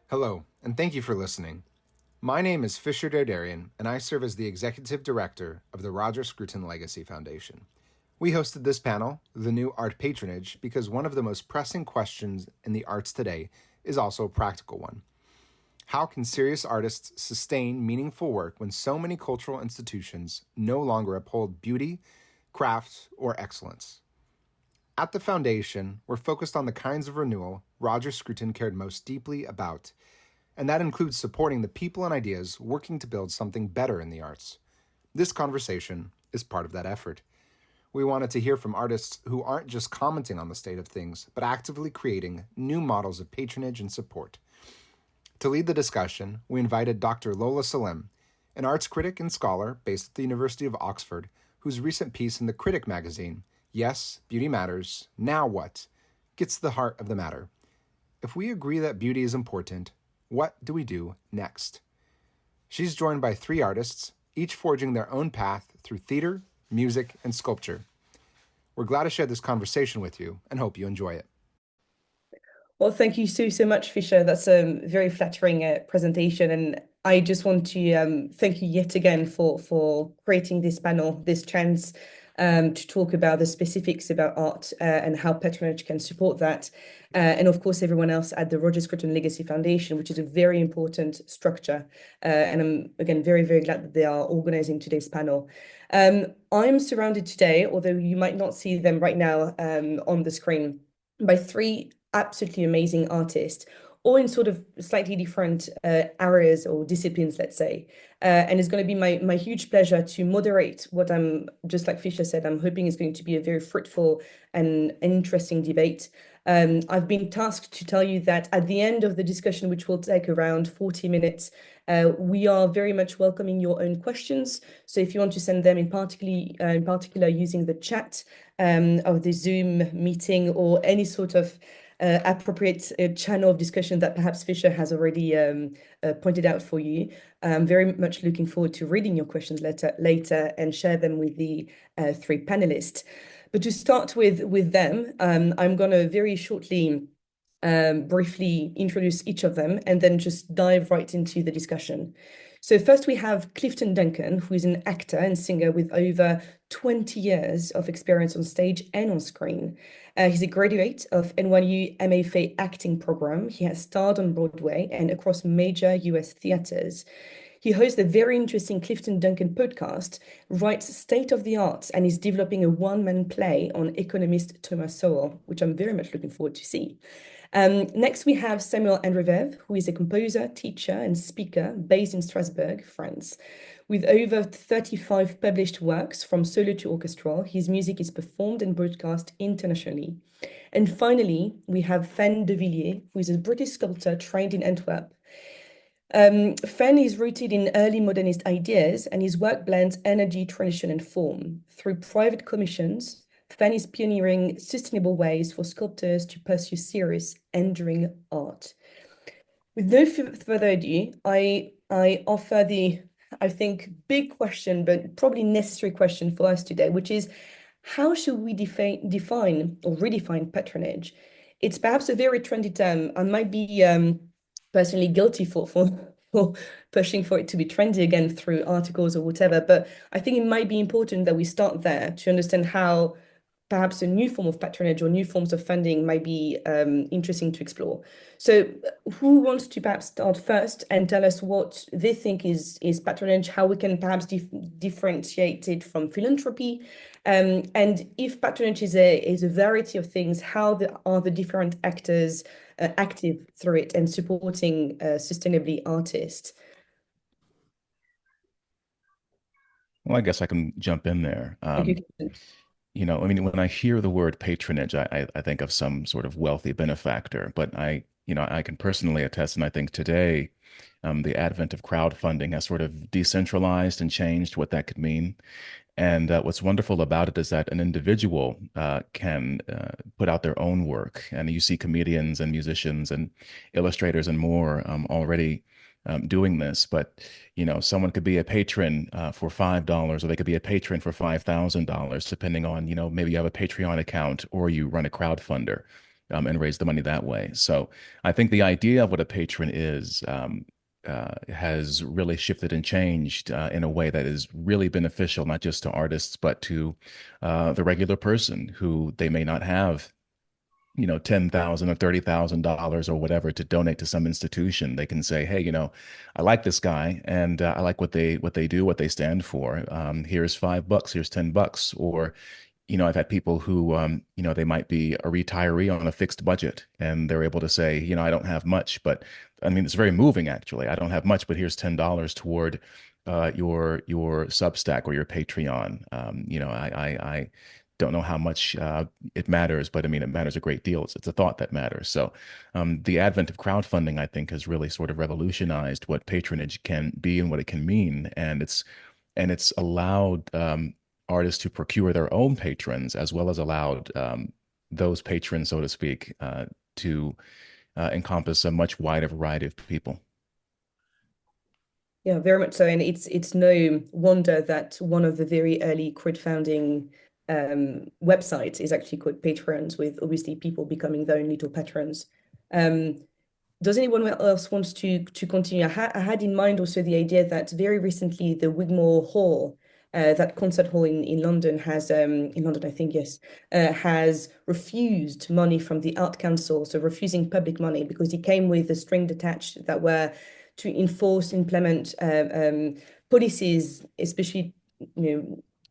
Hello, and thank you for listening. My name is Fisher Derderian, and I serve as the Executive Director of the Roger Scruton Legacy Foundation. We hosted this panel, The New Art Patronage, because one of the most pressing questions in the arts today is also a practical one. How can serious artists sustain meaningful work when so many cultural institutions no longer uphold beauty, craft, or excellence? At the Foundation, we're focused on the kinds of renewal Roger Scruton cared most deeply about, and that includes supporting the people and ideas working to build something better in the arts. This conversation is part of that effort. We wanted to hear from artists who aren't just commenting on the state of things, but actively creating new models of patronage and support. To lead the discussion, we invited Dr. Lola Salem, an arts critic and scholar based at the University of Oxford, whose recent piece in the Critic magazine, Yes, Beauty Matters, Now What?, gets to the heart of the matter. If we agree that beauty is important, what do we do next? She's joined by three artists, each forging their own path through theater, music, and sculpture. We're glad to share this conversation with you and hope you enjoy it. Well, thank you so much, Fisher. That's a very flattering presentation, and I just want to thank you yet again for creating this panel, this chance to talk about the specifics about art and how patronage can support that, and of course everyone else at the Roger Scruton Legacy Foundation, which is a very important structure. And I'm again very glad that they are organizing today's panel. I'm surrounded today, although you might not see them right now on the screen, by three absolutely amazing artists, all in sort of slightly different areas or disciplines, let's say. And it's going to be my huge pleasure to moderate what I'm, just like Fisher said, I'm hoping is going to be a very fruitful and an interesting debate. I've been tasked to tell you that at the end of the discussion, which will take around 40 minutes, we are very much welcoming your own questions. So if you want to send them in particular using the chat of the Zoom meeting or any sort of appropriate channel of discussion that perhaps Fisher has already pointed out for you. I'm very much looking forward to reading your questions later and share them with the three panelists. But to start with them, I'm going to very shortly briefly introduce each of them and then just dive right into the discussion. So first we have Clifton Duncan, who is an actor and singer with over 20 years of experience on stage and on screen. He's a graduate of NYU MFA acting program. He has starred on Broadway and across major US theaters. He hosts the very interesting Clifton Duncan podcast, writes state of the arts, and is developing a one-man play on economist Thomas Sowell, which I'm very much looking forward to see. Next, we have Samuel Andreyev, who is a composer, teacher, and speaker based in Strasbourg, France. With over 35 published works from solo to orchestral, his music is performed and broadcast internationally. And finally, we have Fen de Villiers, who is a British sculptor trained in Antwerp. Fen is rooted in early modernist ideas, and his work blends energy, tradition, and form. Through private commissions, Fen is pioneering sustainable ways for sculptors to pursue serious, enduring art. With no further ado, I offer the, I think, big question, but probably necessary question for us today, which is how should we define or redefine patronage? It's perhaps a very trendy term. I might be personally guilty for pushing for it to be trendy again through articles or whatever, but I think it might be important that we start there to understand how perhaps a new form of patronage or new forms of funding might be interesting to explore. So who wants to perhaps start first and tell us what they think is patronage, how we can perhaps differentiate it from philanthropy, and if patronage is a variety of things, how are the different actors active through it and supporting sustainably artists? Well, I guess I can jump in there. Thank you. I mean, when I hear the word patronage, I think of some sort of wealthy benefactor, but I can personally attest, and I think today, the advent of crowdfunding has sort of decentralized and changed what that could mean. And what's wonderful about it is that an individual can put out their own work. And you see comedians and musicians and illustrators and more already doing this. But, someone could be a patron for $5, or they could be a patron for $5,000, depending on, maybe you have a Patreon account or you run a crowdfunder. and raise the money that way. So I think the idea of what a patron is has really shifted and changed in a way that is really beneficial, not just to artists, but to the regular person who they may not have, $10,000 or $30,000 or whatever to donate to some institution. They can say, hey, I like this guy, and I like what they do, what they stand for. Here's $5, here's $10, or I've had people who, they might be a retiree on a fixed budget, and they're able to say, I don't have much, but I mean, it's very moving, actually. I don't have much, but here's $10 toward your Substack or your Patreon. I don't know how much it matters, but I mean, it matters a great deal. It's a thought that matters. So the advent of crowdfunding, I think, has really sort of revolutionized what patronage can be and what it can mean. And it's allowed artists to procure their own patrons, as well as allowed those patrons, so to speak, to encompass a much wider variety of people. Yeah, very much so. And it's no wonder that one of the very early crowdfunding websites is actually called Patrons, with obviously people becoming their own little patrons. Does anyone else want to continue? I had in mind also the idea that very recently the Wigmore Hall, that concert hall in London in London, I think, yes, has refused money from the Art Council, so refusing public money because it came with a string attached that were to implement policies, especially,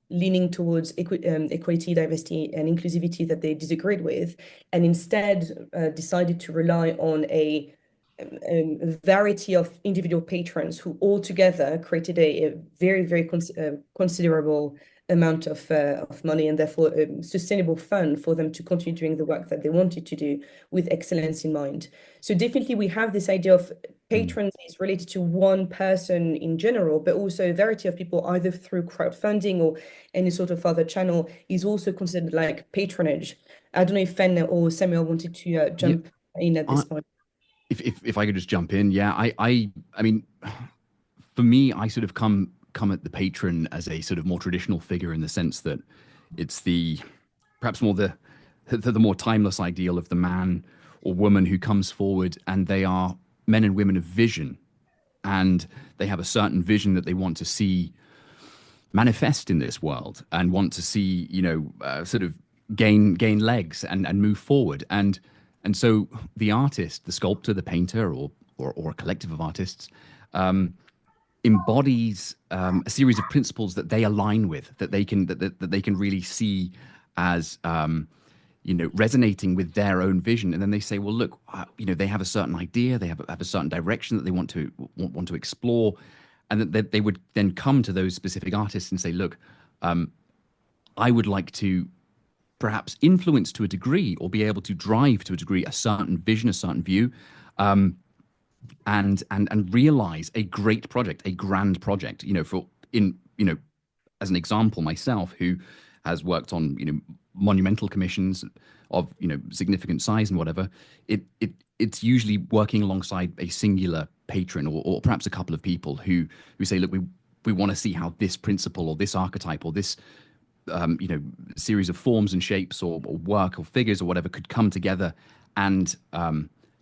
leaning towards equality, diversity, and inclusivity that they disagreed with, and instead decided to rely on a variety of individual patrons who all together created a very, very considerable amount of money, and therefore a sustainable fund for them to continue doing the work that they wanted to do with excellence in mind. So definitely we have this idea of patrons is related to one person in general, but also a variety of people, either through crowdfunding or any sort of other channel, is also considered like patronage. I don't know if Fen or Samuel wanted to jump in at this point. If I could just jump in, yeah, I mean, for me, I sort of come at the patron as a sort of more traditional figure, in the sense that it's perhaps more the more timeless ideal of the man or woman who comes forward, and they are men and women of vision, and they have a certain vision that they want to see manifest in this world, and want to see, sort of gain legs and move forward. And so the artist, the sculptor, the painter, or a collective of artists, embodies a series of principles that they align with, that they can really see as resonating with their own vision. And then they say, well, look, they have a certain idea, they have a certain direction that they want to explore, and that they would then come to those specific artists and say, look, I would like to perhaps influence to a degree, or be able to drive to a degree, a certain vision, a certain view, and realize a great project, a grand project. As an example, myself, who has worked on monumental commissions of significant size and whatever, it's usually working alongside a singular patron, or perhaps a couple of people who say, look, we want to see how this principle or this archetype or this series of forms and shapes or work or figures or whatever could come together and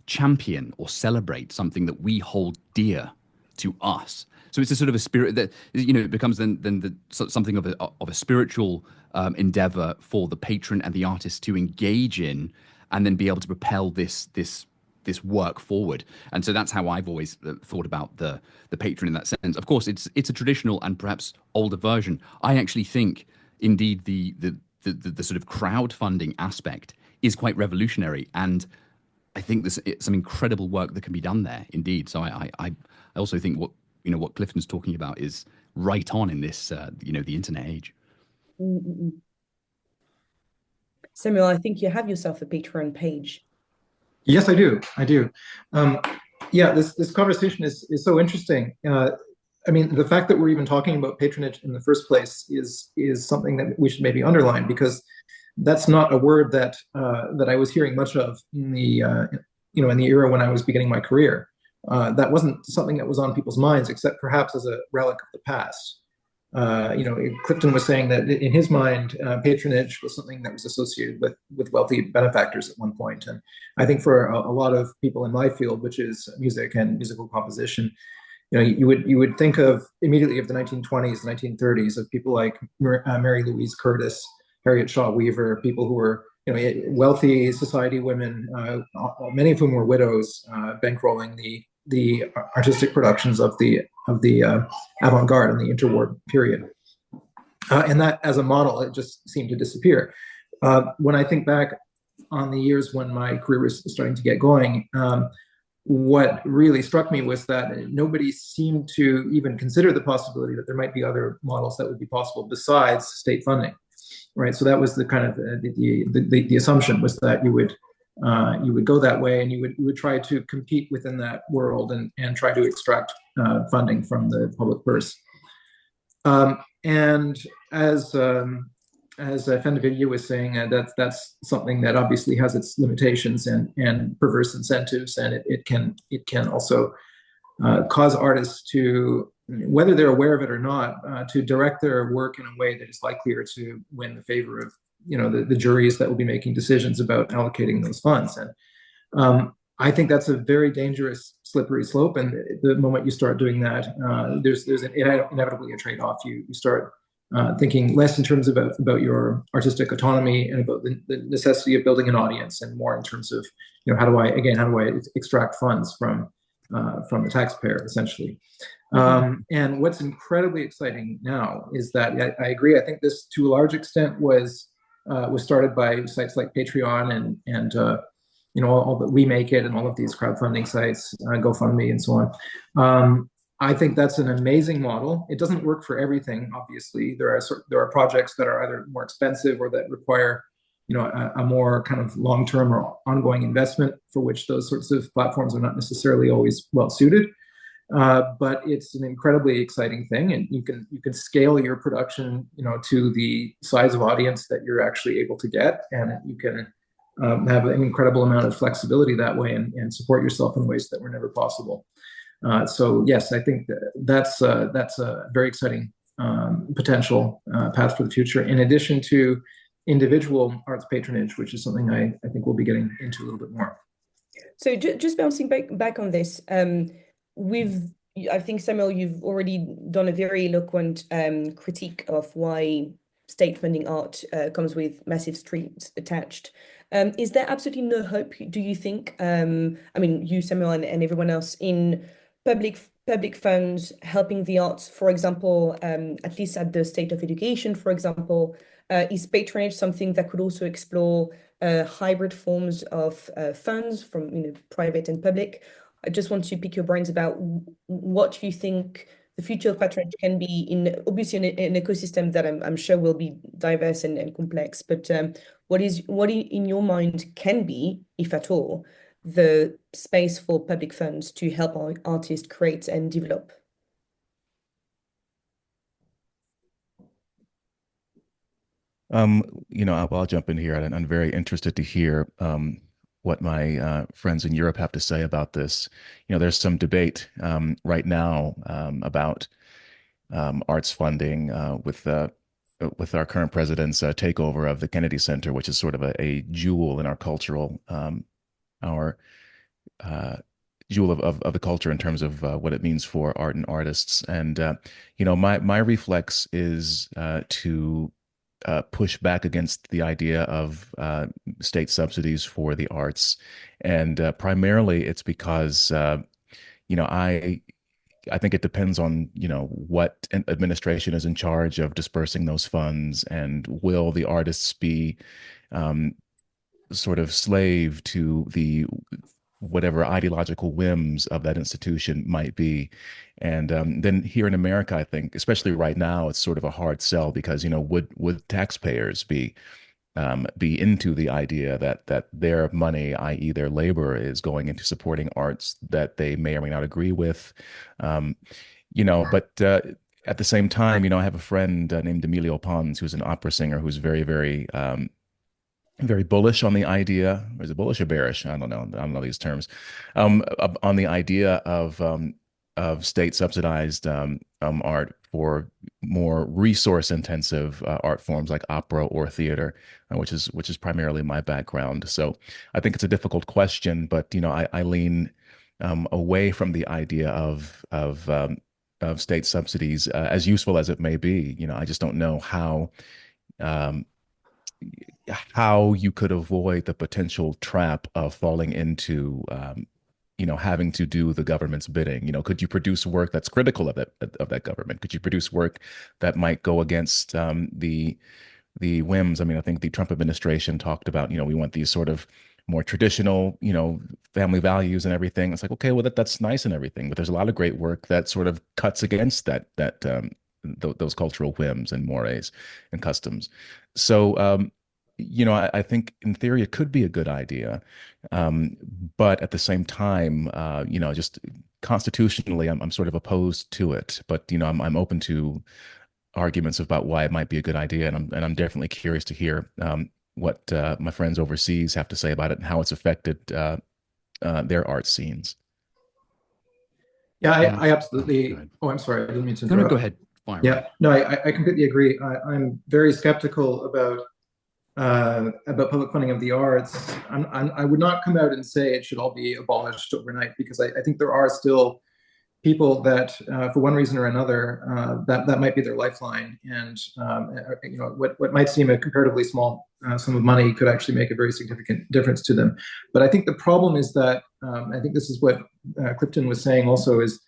champion or celebrate something that we hold dear to us. So it's a sort of a spirit that it becomes then something of a spiritual endeavor for the patron and the artist to engage in, and then be able to propel this work forward. And so that's how I've always thought about the patron in that sense. Of course, it's a traditional and perhaps older version. I actually think, indeed, the sort of crowdfunding aspect is quite revolutionary, and I think there's some incredible work that can be done there, indeed. So I also think what Clifton's talking about is right on in this the internet age. Mm-mm. Samuel, I think you have yourself a Patreon page. Yes, I do. Yeah, this conversation is so interesting. I mean, the fact that we're even talking about patronage in the first place is something that we should maybe underline, because that's not a word that I was hearing much of in the in the era when I was beginning my career. That wasn't something that was on people's minds, except perhaps as a relic of the past. Clifton was saying that in his mind, patronage was something that was associated with wealthy benefactors at one point. And I think for a lot of people in my field, which is music and musical composition, you would think of immediately of the 1920s, 1930s, of people like Mary Louise Curtis, Harriet Shaw Weaver, people who were wealthy society women, many of whom were widows, bankrolling the artistic productions of the avant-garde in the interwar period. And that, as a model, it just seemed to disappear. When I think back on the years when my career was starting to get going, what really struck me was that nobody seemed to even consider the possibility that there might be other models that would be possible besides state funding, right? So that was the kind of the assumption, was that you would go that way, and you would try to compete within that world and try to extract funding from the public purse. And as Fen de Villiers was saying, that's something that obviously has its limitations and perverse incentives, and it can also cause artists to, whether they're aware of it or not, to direct their work in a way that is likelier to win the favor of the juries that will be making decisions about allocating those funds. And I think that's a very dangerous, slippery slope. And the moment you start doing that, there's inevitably a trade-off. You start thinking less in terms of about your artistic autonomy and about the necessity of building an audience, and more in terms of how do I extract funds from the taxpayer, essentially. And what's incredibly exciting now is that I agree. I think this, to a large extent, was started by sites like Patreon and all that We Make It and all of these crowdfunding sites, GoFundMe and so on. I think that's an amazing model. It doesn't work for everything, obviously. There are projects that are either more expensive or that require a more kind of long-term or ongoing investment, for which those sorts of platforms are not necessarily always well suited. But it's an incredibly exciting thing, and you can scale your production to the size of audience that you're actually able to get, and you can have an incredible amount of flexibility that way, and support yourself in ways that were never possible. So yes, I think that's a very exciting potential path for the future, in addition to individual arts patronage, which is something I think we'll be getting into a little bit more. So just bouncing back on this, I think, Samuel, you've already done a very eloquent critique of why state funding art comes with massive strings attached. Is there absolutely no hope, do you think? I mean, you, Samuel, and everyone else, in public funds helping the arts, for example, at least at the state of education, for example, is patronage something that could also explore hybrid forms of funds from private and public? I just want to pick your brains about what you think the future of patronage can be, in obviously an ecosystem that I'm sure will be diverse and complex. But what in your mind can be, if at all, the space for public funds to help our artists create and develop? I'll jump in here, and I'm very interested to hear what my friends in Europe have to say about this. There's some debate right now about arts funding with our current president's takeover of the Kennedy Center, which is sort of a jewel in our cultural, our jewel of the culture in terms of what it means for art and artists. And my reflex is to push back against the idea of state subsidies for the arts, and primarily it's because I think it depends on what administration is in charge of dispersing those funds, and will the artists be sort of slave to the whatever ideological whims of that institution might be. And then here in America, I think, especially right now, it's sort of a hard sell, because would taxpayers be into the idea that their money, i.e., their labor, is going into supporting arts that they may or may not agree with, But at the same time, I have a friend named Emilio Pons, who's an opera singer, who's very, very very bullish on the idea. Or is it bullish or bearish? I don't know these terms. On the idea of state subsidized art for more resource intensive art forms like opera or theater, which is primarily my background. So I think it's a difficult question, but I lean away from the idea of state subsidies, as useful as it may be. I just don't know um, how you could avoid the potential trap of falling into having to do the government's bidding. Could you produce work that's critical of that government? Could you produce work that might go against the whims? I mean, I think the Trump administration talked about, we want these sort of more traditional, family values and everything. It's like, okay, well, that's nice and everything, but there's a lot of great work that sort of cuts against those cultural whims and mores and customs. So, I think in theory it could be a good idea, but at the same time, just constitutionally, I'm sort of opposed to it. But I'm open to arguments about why it might be a good idea, and I'm definitely curious to hear what my friends overseas have to say about it and how it's affected their art scenes. Yeah, I absolutely. Oh, I'm sorry, I didn't mean to interrupt. No, go ahead. Fire Yeah, away. no, I completely agree. I'm very skeptical about public funding of the arts. I would not come out and say it should all be abolished overnight, because I think there are still people that, for one reason or another, that might be their lifeline, and what might seem a comparatively small sum of money could actually make a very significant difference to them. But I think the problem is that I think this is what Clifton was saying also, is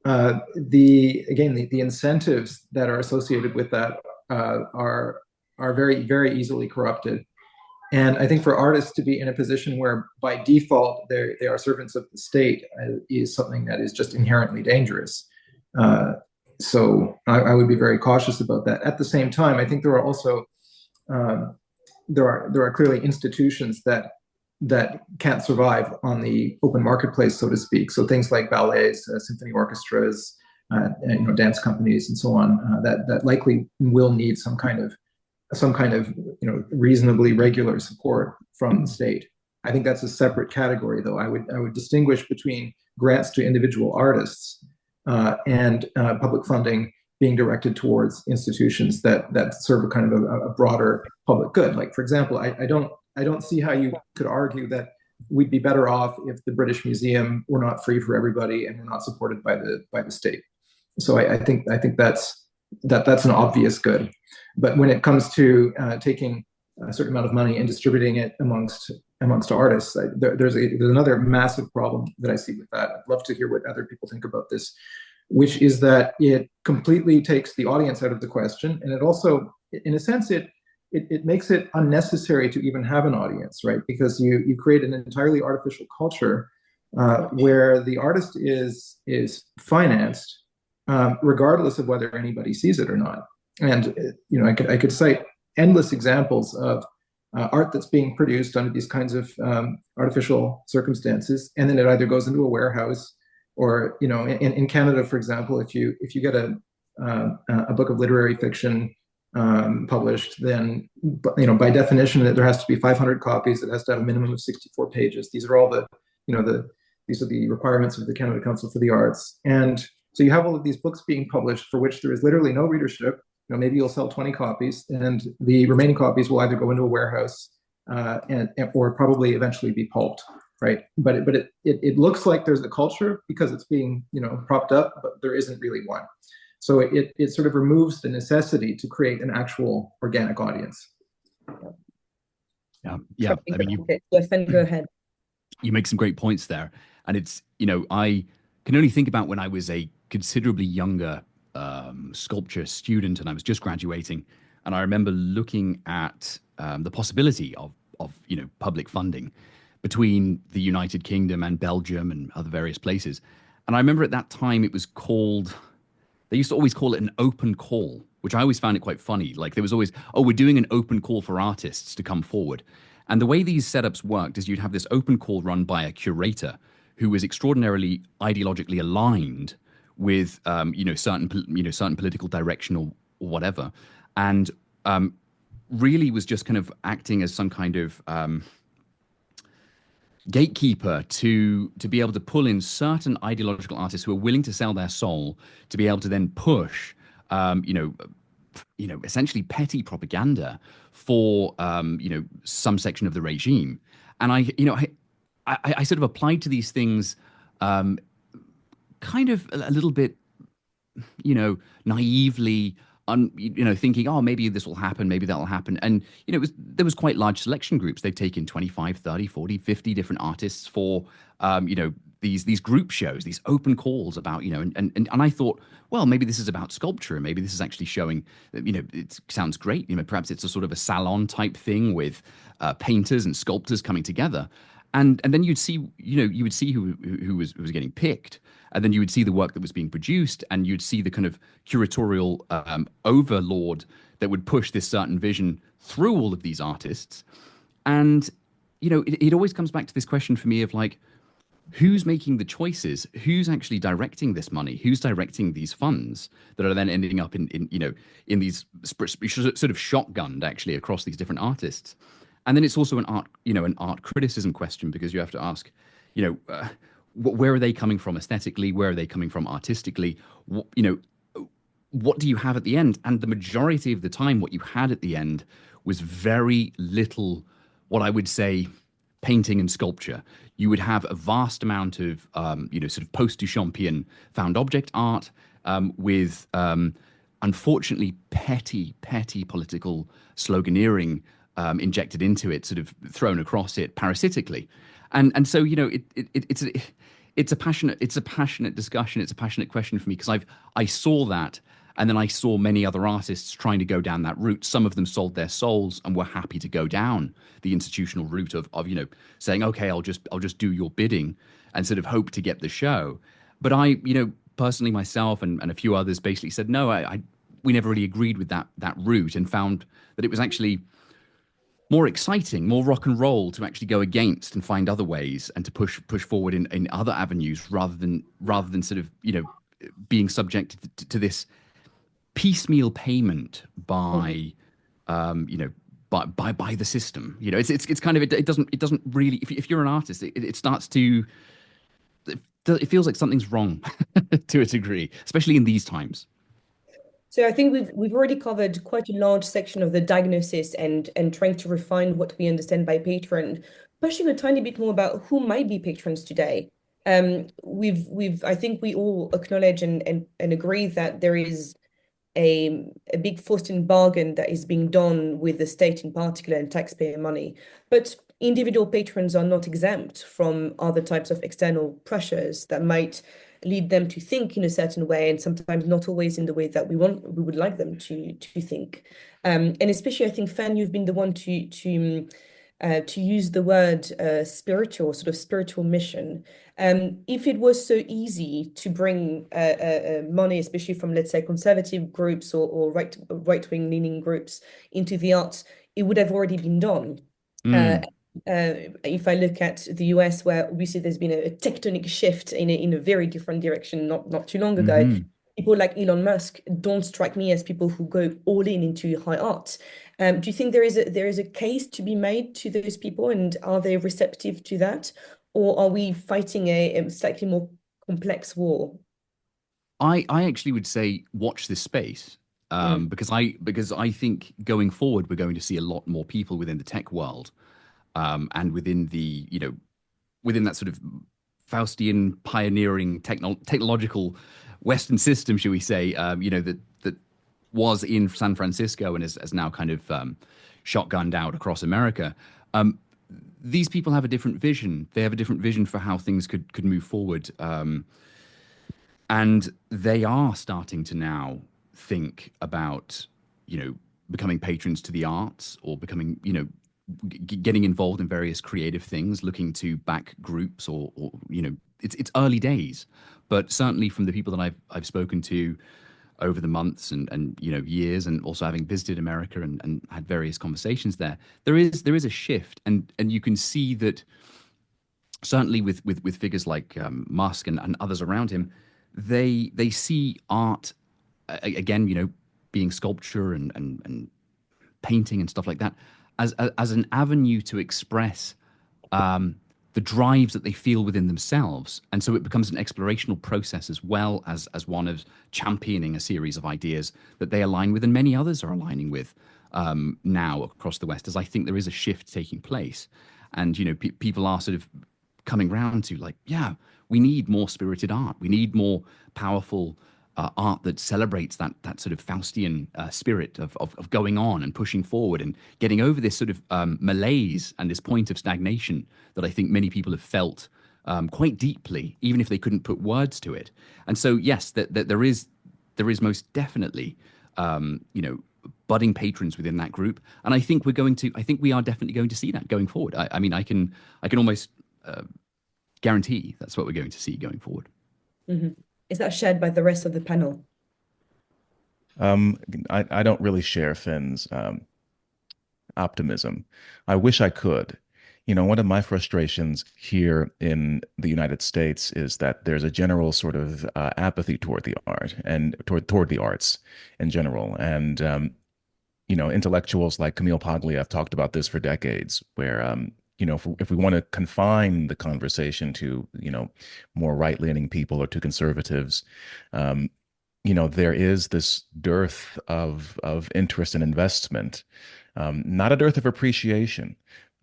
the incentives that are associated with that are very, very easily corrupted. And I think for artists to be in a position where by default they are servants of the state is something that is just inherently dangerous. So I would be very cautious about that. At the same time, I think there are also there are clearly institutions that can't survive on the open marketplace, so to speak. So things like ballets, symphony orchestras, dance companies, and so on, that likely will need some kind of reasonably regular support from the state. I think that's a separate category, though. I would distinguish between grants to individual artists and public funding being directed towards institutions that serve a kind of a broader public good. Like, for example, I don't see how you could argue that we'd be better off if the British Museum were not free for everybody and were not supported by the state. So I think that's an obvious good. But when it comes to taking a certain amount of money and distributing it amongst artists, there's another massive problem that I see with that. I'd love to hear what other people think about this, which is that it completely takes the audience out of the question, and it also, in a sense, it makes it unnecessary to even have an audience, right? Because you create an entirely artificial culture where the artist is financed regardless of whether anybody sees it or not. And I could cite endless examples of art that's being produced under these kinds of artificial circumstances, and then it either goes into a warehouse, or in Canada, for example, if you get a book of literary fiction published, then by definition there has to be 500 copies. It has to have a minimum of 64 pages. These are all these are the requirements of the Canada Council for the Arts. And so you have all of these books being published for which there is literally no readership. Maybe you'll sell 20 copies, and the remaining copies will either go into a warehouse or probably eventually be pulped, right? But it looks like there's a culture because it's being propped up, but there isn't really one. So it sort of removes the necessity to create an actual organic audience. Yeah. I mean, go ahead. You make some great points there, and it's I can only think about when I was a considerably younger sculpture student, and I was just graduating, and I remember looking at the possibility of public funding between the United Kingdom and Belgium and other various places. And I remember at that time it was called, they used to always call it an open call, which I always found it quite funny. Like, there was always, we're doing an open call for artists to come forward. And the way these setups worked is you'd have this open call run by a curator who was extraordinarily ideologically aligned with certain political direction or whatever, and really was just kind of acting as some kind of gatekeeper to be able to pull in certain ideological artists who are willing to sell their soul to be able to then push, um, you know, essentially petty propaganda for some section of the regime. And I sort of applied to these things um, kind of a little bit naively, thinking, oh, maybe this will happen, maybe that'll happen. And, there was quite large selection groups. They've taken 25, 30, 40, 50 different artists for, these group shows, these open calls about, and I thought, well, maybe this is about sculpture. Maybe this is actually showing that, it sounds great. Perhaps it's a sort of a salon type thing with painters and sculptors coming together. And then you would see who was getting picked, and then you would see the work that was being produced, and you'd see the kind of curatorial overlord that would push this certain vision through all of these artists. And it always comes back to this question for me of like, who's making the choices? Who's actually directing this money? Who's directing these funds that are then ending up in these sort of shotgunned actually across these different artists? And then it's also an art criticism question, because you have to ask, where are they coming from aesthetically? Where are they coming from artistically? What do you have at the end? And the majority of the time, what you had at the end was very little, what I would say, painting and sculpture. You would have a vast amount of, sort of post-Duchampian found object art with, unfortunately, petty political sloganeering injected into it, sort of thrown across it parasitically. And so, it's a passionate discussion. It's a passionate question for me, because I saw that. And then I saw many other artists trying to go down that route. Some of them sold their souls and were happy to go down the institutional route of saying, okay, I'll just do your bidding and sort of hope to get the show. But I, personally myself and a few others basically said, no, we never really agreed with that route, and found that it was actually more exciting, more rock and roll to actually go against and find other ways and to push forward in other avenues, rather than sort of, being subjected to this piecemeal payment by by the system. It's kind of, it doesn't really, if you're an artist, it starts to, it feels like something's wrong to a degree, especially in these times. So I think we've already covered quite a large section of the diagnosis and trying to refine what we understand by patron, pushing a tiny bit more about who might be patrons today. I think we all acknowledge and agree that there is a big Faustian bargain that is being done with the state in particular and taxpayer money. But individual patrons are not exempt from other types of external pressures that might lead them to think in a certain way, and sometimes not always in the way that we would like them to think. And especially, I think, Fen, you've been the one to use the word spiritual, sort of spiritual mission. If it was so easy to bring money, especially from, let's say, conservative groups or right-wing leaning groups into the arts, it would have already been done. If I look at the US, where obviously there's been a tectonic shift in a very different direction not too long ago, people like Elon Musk don't strike me as people who go all into high art. Do you think there is a case to be made to those people, and are they receptive to that, or are we fighting a slightly more complex war? I actually would say watch this space, because I think going forward we're going to see a lot more people within the tech world, and within the within that sort of Faustian pioneering technological Western system, shall we say, that was in San Francisco and has now kind of shotgunned out across America. These people have a different vision. They have a different vision for how things could move forward. And they are starting to now think about, becoming patrons to the arts, or becoming, getting involved in various creative things, looking to back groups, or it's early days, but certainly from the people that I've spoken to over the months and years, and also having visited America and had various conversations there is a shift, and you can see that certainly with figures like Musk and others around him, they see art again, being sculpture and painting and stuff like that as an avenue to express the drives that they feel within themselves. And so it becomes an explorational process as well as one of championing a series of ideas that they align with and many others are aligning with now across the West, as I think there is a shift taking place. And, people are sort of coming round to like, yeah, we need more spirited art. We need more powerful art that celebrates that sort of Faustian spirit of going on and pushing forward and getting over this sort of malaise and this point of stagnation that I think many people have felt quite deeply, even if they couldn't put words to it. And so, yes, that there is most definitely, budding patrons within that group, and I think we are definitely going to see that going forward. I mean, I can almost guarantee that's what we're going to see going forward. Mm-hmm. Is that shared by the rest of the panel? I don't really share Fen's optimism. I wish I could. One of my frustrations here in the United States is that there's a general sort of apathy toward the art and toward the arts in general. And intellectuals like Camille Paglia have talked about this for decades, where if we want to confine the conversation to, more right-leaning people or to conservatives, there is this dearth of interest and investment, not a dearth of appreciation.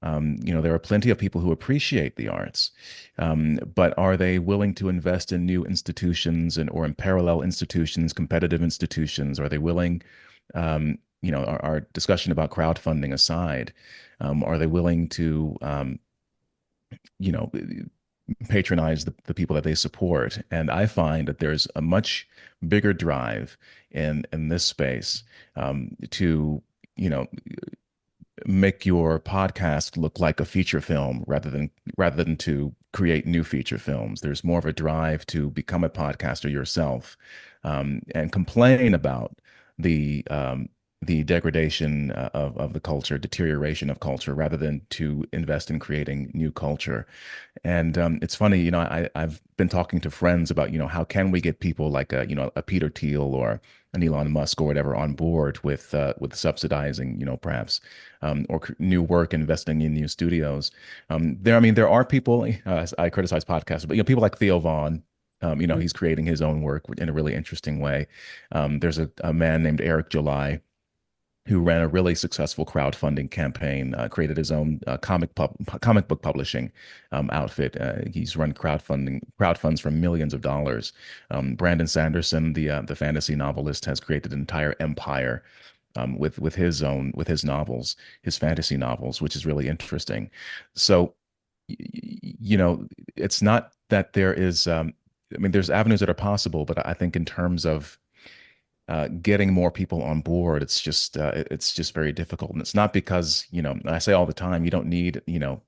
There are plenty of people who appreciate the arts, but are they willing to invest in new institutions or in parallel institutions, competitive institutions? Are they willing, our discussion about crowdfunding aside, are they willing to, patronize the people that they support? And I find that there's a much bigger drive in this space to, make your podcast look like a feature film rather than to create new feature films. There's more of a drive to become a podcaster yourself, and complain about the degradation of the culture, deterioration of culture, rather than to invest in creating new culture. And it's funny, I've been talking to friends about, how can we get people like a Peter Thiel or an Elon Musk or whatever on board with subsidizing, perhaps, or new work, investing in new studios. There are people, I criticize podcasts, but, people like Theo Vaughn. He's creating his own work in a really interesting way. There's a man named Eric July who ran a really successful crowdfunding campaign, created his own comic book publishing outfit. He's run crowdfunds for millions of dollars. Brandon Sanderson, the fantasy novelist, has created an entire empire with his novels, his fantasy novels, which is really interesting. So, it's not that there is. There's avenues that are possible, but I think in terms of getting more people on board, it's just very difficult. And it's not because, I say all the time, you don't need, you don't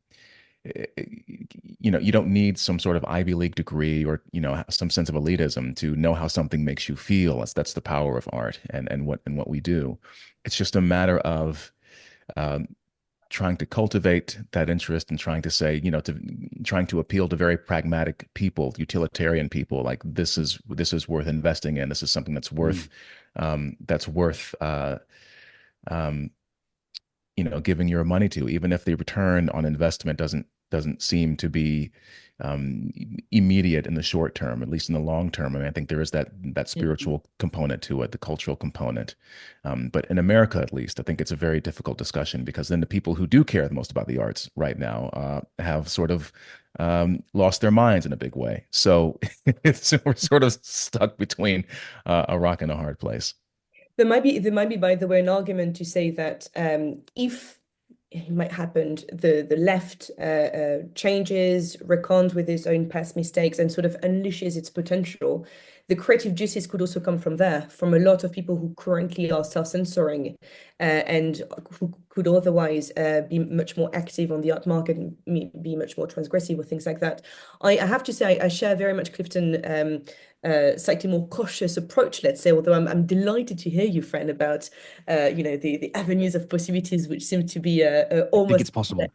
need some sort of Ivy League degree or, some sense of elitism to know how something makes you feel. That's the power of art and what we do. It's just a matter of trying to cultivate that interest and trying to say, trying to appeal to very pragmatic people, utilitarian people, like this is worth investing in. This is something that's worth, giving your money to, even if the return on investment doesn't seem to be immediate in the short term, at least in the long term. I think there is that spiritual component to it, the cultural component. But in America, at least, I think it's a very difficult discussion, because then the people who do care the most about the arts right now have sort of lost their minds in a big way. So we're sort of stuck between a rock and a hard place. There might be, by the way, an argument to say that if it might happen, the left changes, recons with its own past mistakes, and sort of unleashes its potential, the creative justice could also come from there, from a lot of people who currently are self-censoring and who could otherwise be much more active on the art market and be much more transgressive with things like that. I have to say, I share very much Clifton slightly more cautious approach, let's say, although I'm delighted to hear you, Fen, about the avenues of possibilities which seem to be almost. I think it's possible.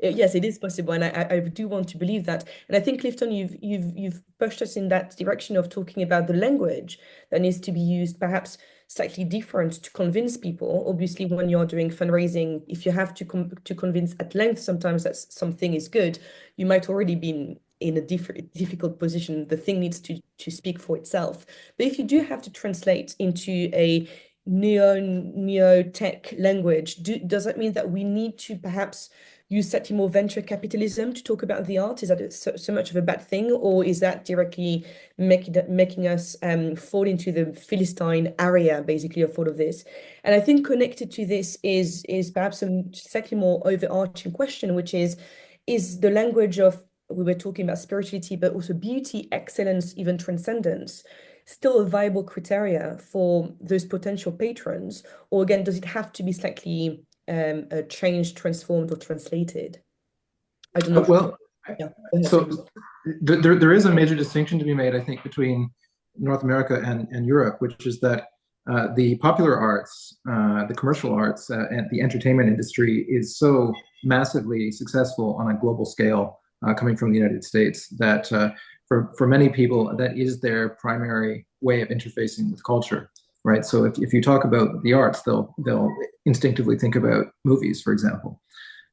Yes, it is possible, and I do want to believe that. And I think, Clifton, you've pushed us in that direction of talking about the language that needs to be used, perhaps slightly different to convince people. Obviously, when you're doing fundraising, if you have to convince at length, sometimes that something is good, you might already be in a difficult position. The thing needs to speak for itself. But if you do have to translate into a neo tech language, does that mean that we need to perhaps use slightly more venture capitalism to talk about the art? Is that so much of a bad thing, or is that directly making us fall into the Philistine area, basically, of all of this? And I think connected to this is perhaps a slightly more overarching question, which is the language of, we were talking about spirituality, but also beauty, excellence, even transcendence, still a viable criteria for those potential patrons? Or again, does it have to be slightly changed, transformed, or translated? I don't know. Well, Yeah. so there is a major distinction to be made, I think, between North America and Europe, which is that the popular arts, the commercial arts, and the entertainment industry is so massively successful on a global scale, coming from the United States, that for many people, that is their primary way of interfacing with culture, right? So if you talk about the arts, they'll instinctively think about movies, for example.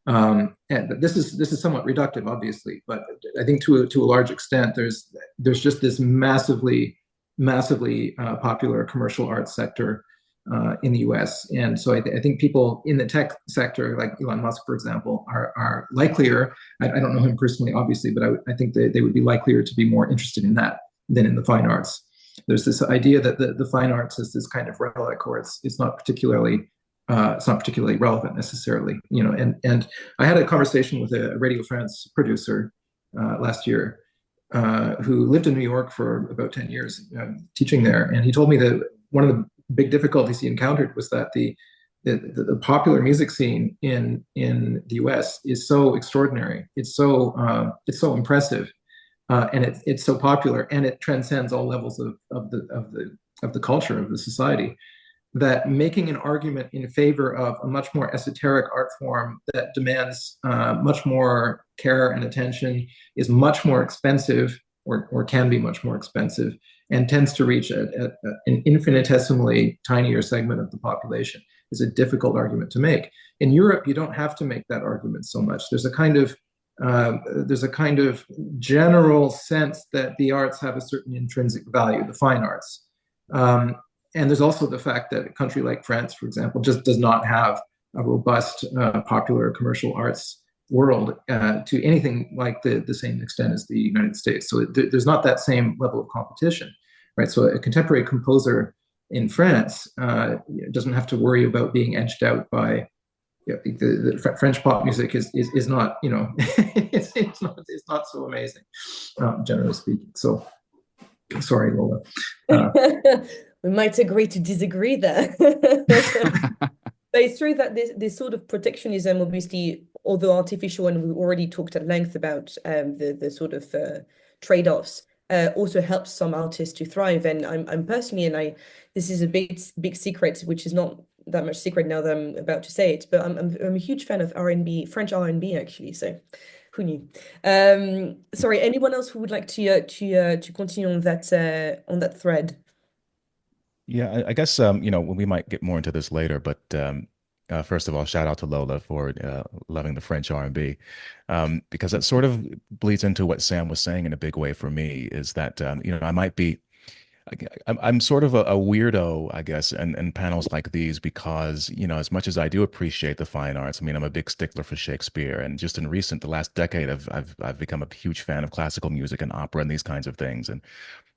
And this is somewhat reductive, obviously, but I think to a large extent, there's just this massively popular commercial arts sector in the U.S. And so I think people in the tech sector, like Elon Musk, for example, are likelier. I don't know him personally, obviously, but I think they would be likelier to be more interested in that than in the fine arts. There's this idea that the fine arts is this kind of relic, or it's not particularly relevant necessarily, you know. And I had a conversation with a Radio France producer last year who lived in New York for about 10 years teaching there, and he told me that one of the big difficulties he encountered was that the popular music scene in the U.S. is so extraordinary. It's so impressive, and it's so popular, and it transcends all levels of the culture of the society, that making an argument in favor of a much more esoteric art form that demands much more care and attention is much more expensive, or can be much more expensive, and tends to reach an infinitesimally tinier segment of the population, is a difficult argument to make. In Europe, you don't have to make that argument so much. There's a kind of general sense that the arts have a certain intrinsic value, the fine arts. And there's also the fact that a country like France, for example, just does not have a robust popular commercial arts world to anything like the same extent as the United States. So there's not that same level of competition, right? So a contemporary composer in France doesn't have to worry about being edged out by, you know, the French pop music is not, you know, it's not so amazing, generally speaking. So sorry, Lola. We might agree to disagree there. But it's true that this sort of protectionism, obviously, although artificial, and we already talked at length about the sort of trade-offs, also helps some artists to thrive. And I'm personally, and this is a big secret, which is not that much secret now that I'm about to say it, but I'm a huge fan of R&B, French R&B, actually. So who knew? Sorry, anyone else who would like to continue on that thread? Yeah, I guess you know, we might get more into this later, but first of all, shout out to Lola for loving the French R&B, because that sort of bleeds into what Sam was saying in a big way for me, is that you know, I'm sort of a weirdo, I guess, in panels like these, because, you know, as much as I do appreciate the fine arts, I mean, I'm a big stickler for Shakespeare, and just in the last decade, I've become a huge fan of classical music and opera and these kinds of things. And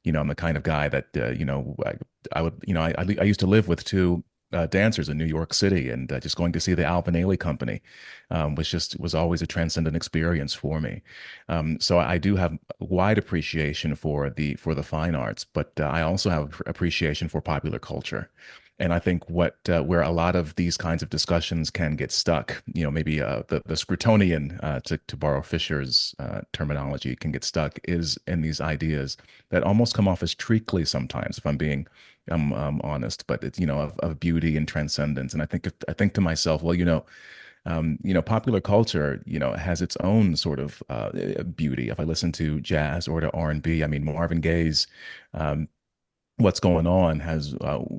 you know, I'm the kind of guy that you know, I would, you know, I used to live with two dancers in New York City, and just going to see the Alvin Ailey Company was always a transcendent experience for me. So I do have wide appreciation for the fine arts, but I also have appreciation for popular culture. And I think where a lot of these kinds of discussions can get stuck, you know, maybe the Scrutonian, to borrow Fisher's terminology, can get stuck is in these ideas that almost come off as treacly sometimes, if I'm being honest. But it's, you know, of beauty and transcendence. And I think to myself, well, you know, Popular culture, has its own sort of beauty. If I listen to jazz or to R&B, I mean, Marvin Gaye's What's Going On has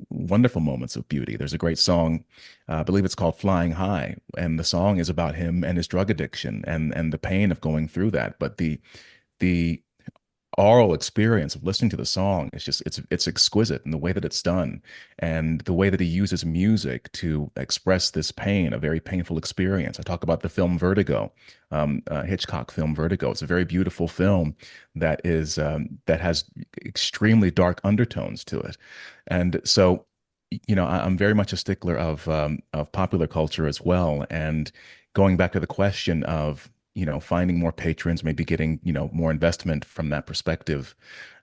wonderful moments of beauty. There's a great song, I believe it's called Flying High, and the song is about him and his drug addiction and the pain of going through that. But the oral experience of listening to the song is just it's exquisite in the way that it's done and the way that he uses music to express this pain, a very painful experience. I talk about the film Vertigo, Hitchcock film Vertigo. It's a very beautiful film that is that has extremely dark undertones to it. And so I'm very much a stickler of popular culture as well. And going back to the question of finding more patrons, maybe getting more investment from that perspective.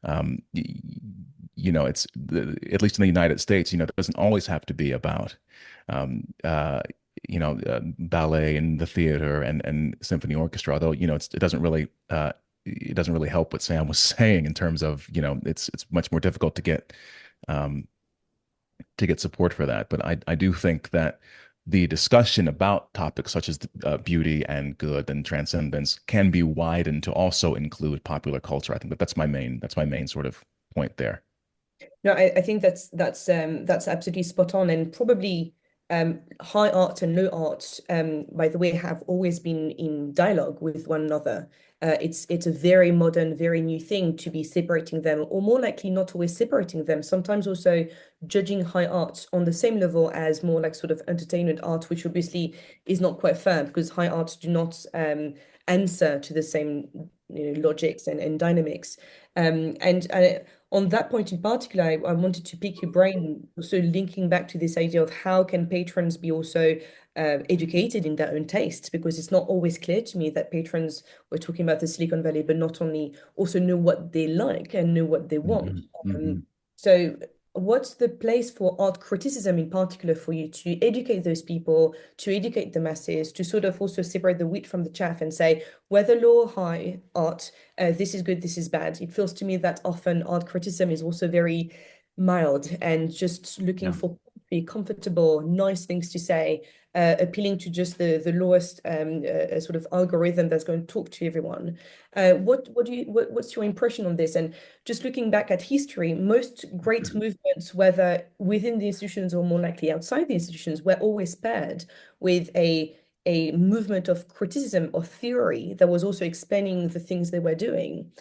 It's at least in the United States, it doesn't always have to be about ballet and the theater and symphony orchestra. Although it doesn't really help what Sam was saying in terms of it's much more difficult to get support for that. But I do think that the discussion about topics such as beauty and good and transcendence can be widened to also include popular culture. I think that's my main sort of point there. No, I think that's absolutely spot on, and probably high art and low art, by the way, have always been in dialogue with one another. It's a very modern, very new thing to be separating them, or more likely not always separating them. Sometimes also judging high art on the same level as more like sort of entertainment art, which obviously is not quite fair because high arts do not answer to the same logics and dynamics. And on that point in particular, I wanted to pick your brain, also linking back to this idea of how can patrons be also educated in their own tastes, because it's not always clear to me that patrons, we're talking about the Silicon Valley, but not only also know what they like and know what they want. So what's the place for art criticism in particular for you to educate those people, to educate the masses, to sort of also separate the wheat from the chaff and say, whether low or high art, this is good, this is bad. It feels to me that often art criticism is also very mild and just looking for comfortable, nice things to say, appealing to just the lowest sort of algorithm that's going to talk to everyone. What's your impression on this? And just looking back at history, most great movements, whether within the institutions or more likely outside the institutions, were always paired with a movement of criticism or theory that was also explaining the things they were doing.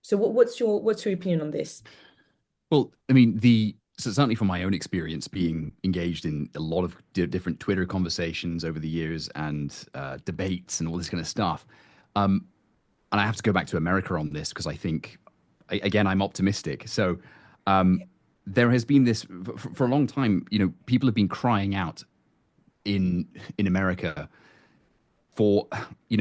So what's your opinion on this? Well, I mean, so certainly from my own experience being engaged in a lot of different Twitter conversations over the years and debates and all this kind of stuff. And I have to go back to America on this because I think, again, I'm optimistic. So there has been this for a long time, people have been crying out in America for,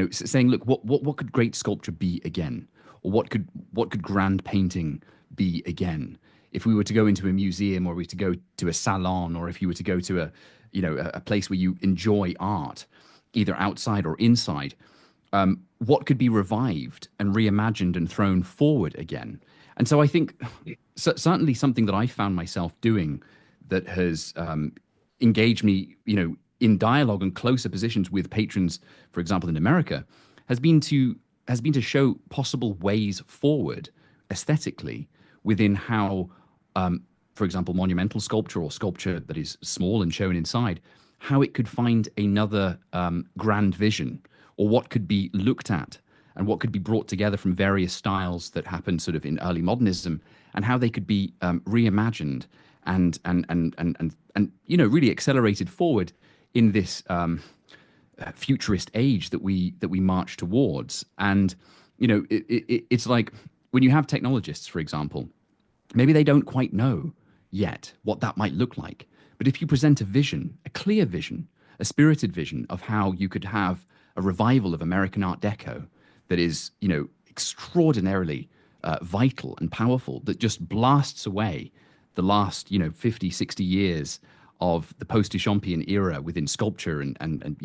saying, look, what could great sculpture be again? Or what could grand painting be again? If we were to go into a museum, or we were to go to a salon, or if you were to go to a place where you enjoy art, either outside or inside, what could be revived and reimagined and thrown forward again? And so I think certainly something that I found myself doing that has engaged me, in dialogue and closer positions with patrons, for example, in America, has been to show possible ways forward aesthetically within how, for example, monumental sculpture or sculpture that is small and shown inside, how it could find another grand vision, or what could be looked at and what could be brought together from various styles that happened sort of in early modernism, and how they could be reimagined and really accelerated forward in this futurist age that we march towards. And it's like when you have technologists, for example, maybe they don't quite know yet what that might look like. But if you present a vision, a clear vision, a spirited vision of how you could have a revival of American Art Deco that is, extraordinarily vital and powerful, that just blasts away the last, 50, 60 years of the post-Duchampian era within sculpture and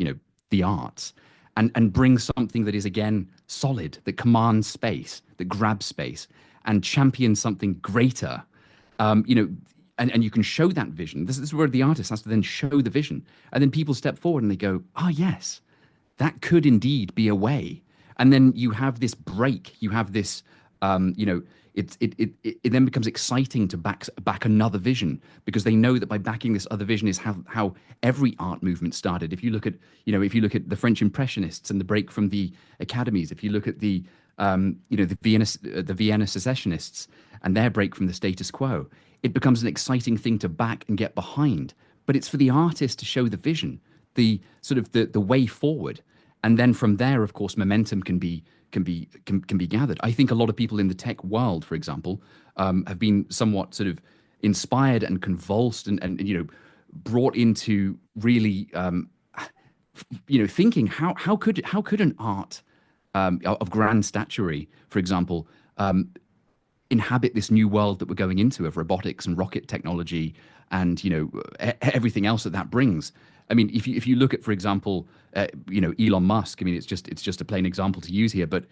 the arts, and brings something that is, again, solid, that commands space, that grabs space, and champions something greater. and you can show that vision. This is where the artist has to then show the vision, and then people step forward and they go, "Ah, yes, that could indeed be a way." And then you have this break. You have this, it then becomes exciting to back another vision, because they know that by backing this other vision is how every art movement started. If you look at the French Impressionists and the break from the academies, if you look at the Vienna Secessionists and their break from the status quo, it becomes an exciting thing to back and get behind. But it's for the artist to show the vision, the sort of the way forward, and then from there, of course, momentum can be gathered. I think a lot of people in the tech world, for example, have been somewhat sort of inspired and convulsed and brought into really thinking how could an art of grand stature, for example, inhabit this new world that we're going into of robotics and rocket technology and everything else that brings. I mean, if you look at, for example, Elon Musk. I mean, it's just a plain example to use here, but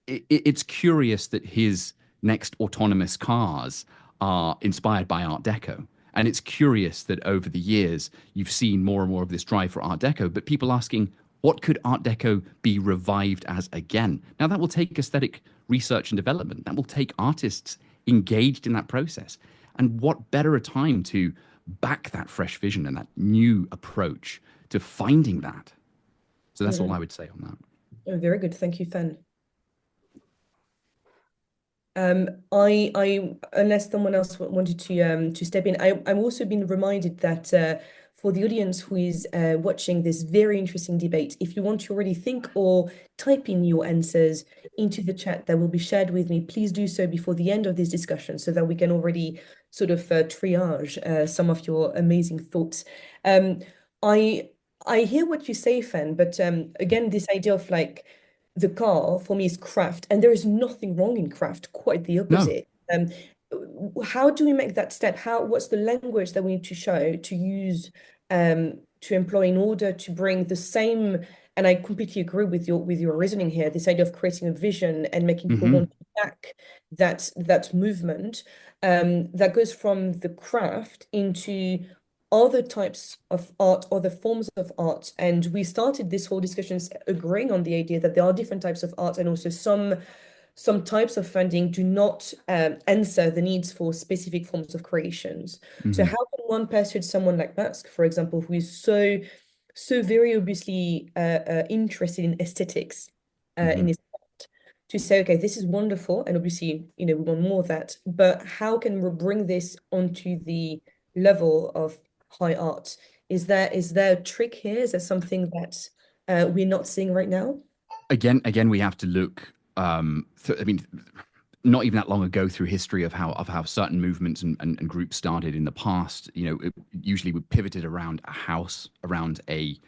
it's curious that his next autonomous cars are inspired by Art Deco. And it's curious that over the years, you've seen more and more of this drive for Art Deco, but people asking, what could Art Deco be revived as again? Now, that will take aesthetic research and development. That will take artists engaged in that process. And what better a time to back that fresh vision and that new approach to finding that? So that's all I would say on that. Oh, very good. Thank you, Fen. I unless someone else wanted to step in, I'm also been reminded that for the audience who is watching this very interesting debate, if you want to already think or type in your answers into the chat that will be shared with me, please do so before the end of this discussion so that we can already sort of triage some of your amazing thoughts. I hear what you say, Fen, but again, this idea of like the car for me is craft, and there is nothing wrong in craft, quite the opposite. No. How do we make that step? What's the language that we need to show, to use, to employ in order to bring the same, and I completely agree with your reasoning here, this idea of creating a vision and making people want to back that movement, that goes from the craft into other types of art, other forms of art. And we started this whole discussion agreeing on the idea that there are different types of art, and also some types of funding do not answer the needs for specific forms of creations. So how can one persuade someone like Musk, for example, who is so very obviously interested in aesthetics in his art, to say, okay, this is wonderful, and obviously, we want more of that, but how can we bring this onto the level of high art? Is there a trick here? Is there something that we're not seeing right now? Again, we have to look. I mean, not even that long ago through history of how certain movements and groups started in the past. It usually we pivoted around a house, around a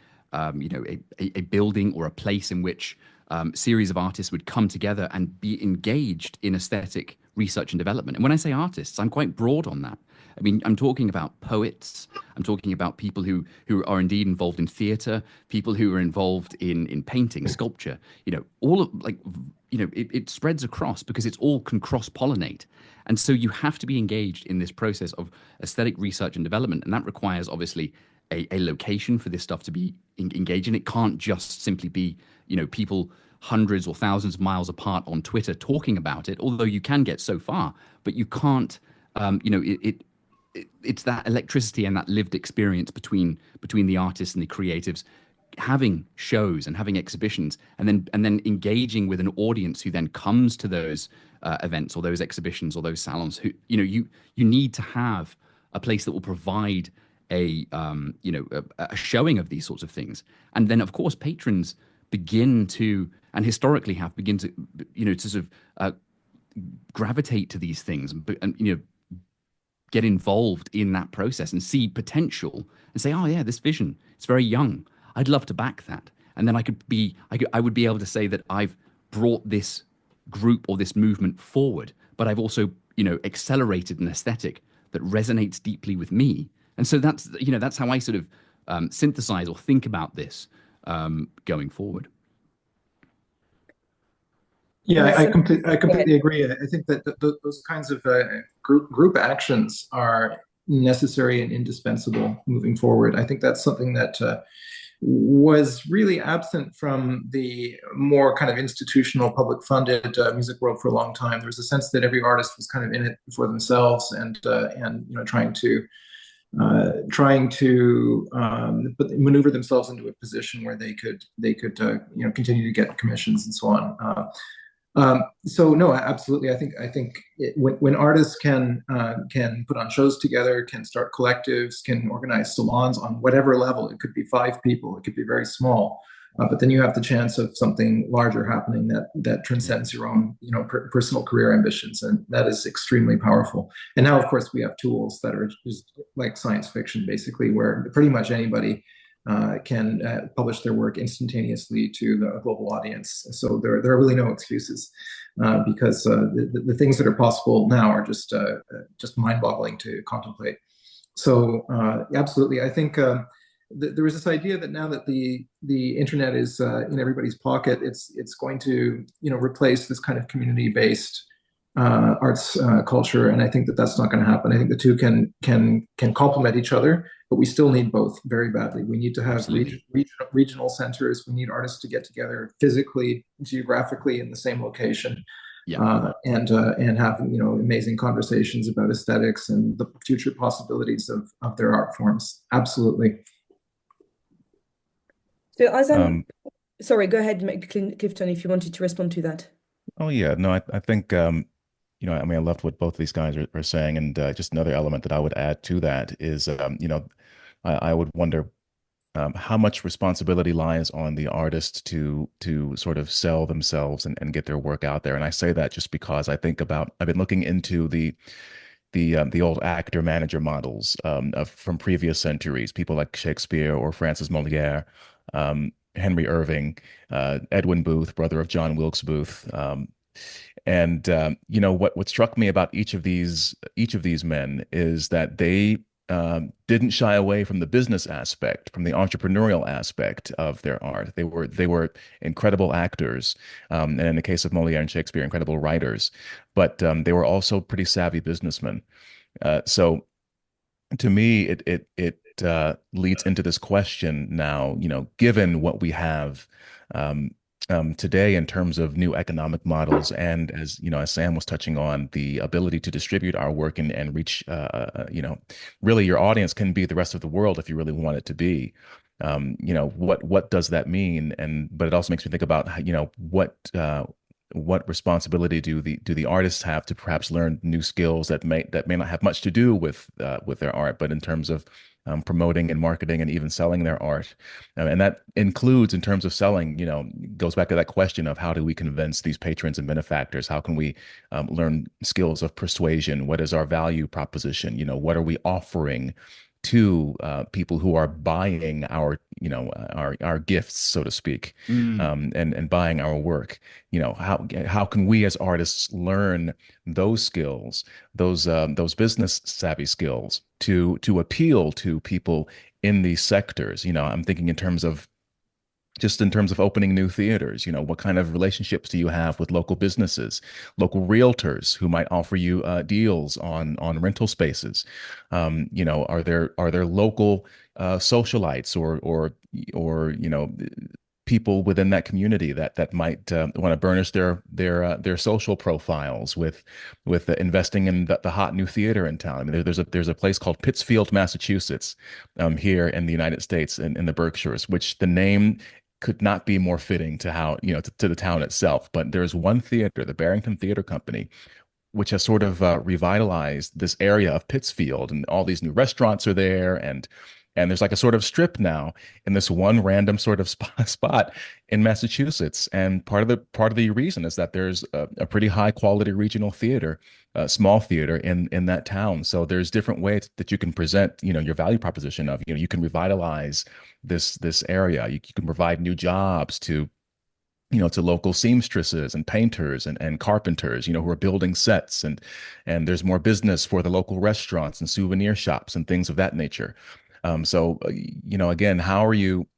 building or a place in which a series of artists would come together and be engaged in aesthetic research and development. And when I say artists, I'm quite broad on that. I mean, I'm talking about poets. I'm talking about people who are indeed involved in theatre, people who are involved in painting, sculpture. All of it spreads across because it's all can cross-pollinate. And so you have to be engaged in this process of aesthetic research and development. And that requires obviously a location for this stuff to be engaged in. It can't just simply be, people hundreds or thousands of miles apart on Twitter talking about it, although you can get so far, but you can't, it's that electricity and that lived experience between the artists and the creatives having shows and having exhibitions and then engaging with an audience who then comes to those events or those exhibitions or those salons. Who you need to have a place that will provide a showing of these sorts of things. And then of course patrons begin to, and historically have begin to to sort of gravitate to these things and get involved in that process and see potential and say, oh yeah, this vision, it's very young, I'd love to back that. And then I would be able to say that I've brought this group or this movement forward, but I've also accelerated an aesthetic that resonates deeply with me. And so that's how I sort of synthesize or think about this going forward. Yeah, And so, I go ahead. completely agree. I think that those kinds of group actions are necessary and indispensable moving forward. I think that's something that was really absent from the more kind of institutional, public funded music world for a long time. There was a sense that every artist was kind of in it for themselves and trying to maneuver themselves into a position where they could continue to get commissions and so on. So no, absolutely. I think when artists can put on shows together, can start collectives, can organize salons on whatever level. It could be 5 people, it could be very small, but then you have the chance of something larger happening that transcends your own personal career ambitions, and that is extremely powerful. And now, of course, we have tools that are just like science fiction, basically, where pretty much anybody can publish their work instantaneously to the global audience. So there are really no excuses because the things that are possible now are just mind-boggling to contemplate. So absolutely, I think there is this idea that now that the internet is in everybody's pocket, it's going to replace this kind of community-based arts culture, and I think that that's not going to happen. I think the two can complement each other, but we still need both very badly. We need to have regional centers. We need artists to get together physically, geographically in the same location, and have amazing conversations about aesthetics and the future possibilities of their art forms. Absolutely. So as I'm sorry, go ahead, Clifton, if you wanted to respond to that. Oh yeah, no, I think I mean, I loved what both of these guys are saying, and just another element that I would add to that is, I would wonder how much responsibility lies on the artist to sort of sell themselves and get their work out there. And I say that just because I've been looking into the old actor manager models from previous centuries, people like Shakespeare or Francis Moliere, Henry Irving, Edwin Booth, brother of John Wilkes Booth. And what struck me about each of these men is that they didn't shy away from the business aspect, from the entrepreneurial aspect of their art. They were incredible actors, and in the case of Moliere and Shakespeare, incredible writers. But they were also pretty savvy businessmen. So to me, it leads into this question now. Given what we have today in terms of new economic models, and as Sam was touching on, the ability to distribute our work and reach, really your audience can be the rest of the world if you really want it to be. What does that mean? But it also makes me think about what responsibility do the artists have to perhaps learn new skills that may not have much to do with their art, but in terms of promoting and marketing and even selling their art. And that includes, in terms of selling, goes back to that question of how do we convince these patrons and benefactors? How can we learn skills of persuasion? What is our value proposition? What are we offering to people who are buying our gifts, so to speak, and buying our work? How can we as artists learn those skills, those business savvy skills to appeal to people in these sectors? I'm thinking in terms of opening new theaters. What kind of relationships do you have with local businesses, local realtors who might offer you deals on rental spaces? Are there local socialites or people within that community that might want to burnish their social profiles with investing in the hot new theater in town? I mean, there's a place called Pittsfield, Massachusetts, here in the United States in the Berkshires, which the name could not be more fitting to how to the town itself. But there's one theater, the Barrington Theater Company, which has sort of revitalized this area of Pittsfield, and all these new restaurants are there, and there's like a sort of strip now in this one random sort of spot in Massachusetts. And part of the reason is that there's a pretty high quality regional theater, small theater in that town. So there's different ways that you can present, your value proposition of, you can revitalize this area. You can provide new jobs to local seamstresses and painters and carpenters, who are building sets, and there's more business for the local restaurants and souvenir shops and things of that nature. So, again, how are you,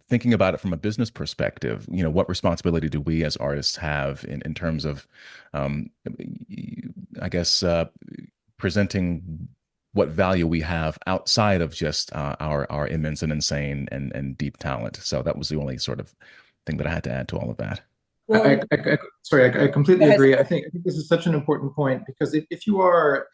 thinking about it from a business perspective, what responsibility do we as artists have in terms of, I guess, presenting what value we have outside of just our immense and insane and deep talent. So that was the only sort of thing that I had to add to all of that. Well, Sorry, I completely Yes. agree. I think this is such an important point, because if you are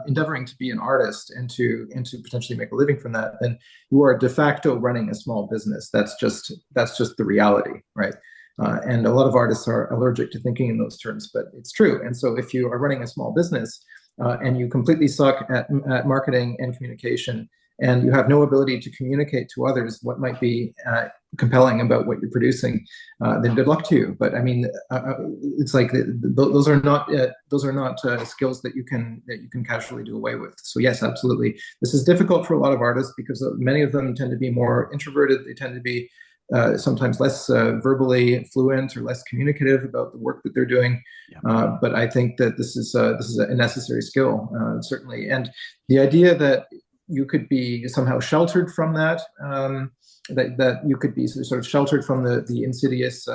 endeavoring to be an artist and to potentially make a living from that, then you are de facto running a small business. That's just the reality, right? And a lot of artists are allergic to thinking in those terms, but it's true. And so if you are running a small business and you completely suck at marketing and communication, and you have no ability to communicate to others what might be compelling about what you're producing, then good luck to you. But I mean, it's like those are not skills that you can casually do away with. So yes, absolutely, this is difficult for a lot of artists, because many of them tend to be more introverted. They tend to be sometimes less verbally fluent or less communicative about the work that they're doing. Yeah. But I think that this is a necessary skill, certainly. And the idea that you could be somehow sheltered from that, that you could be sort of sheltered from the insidious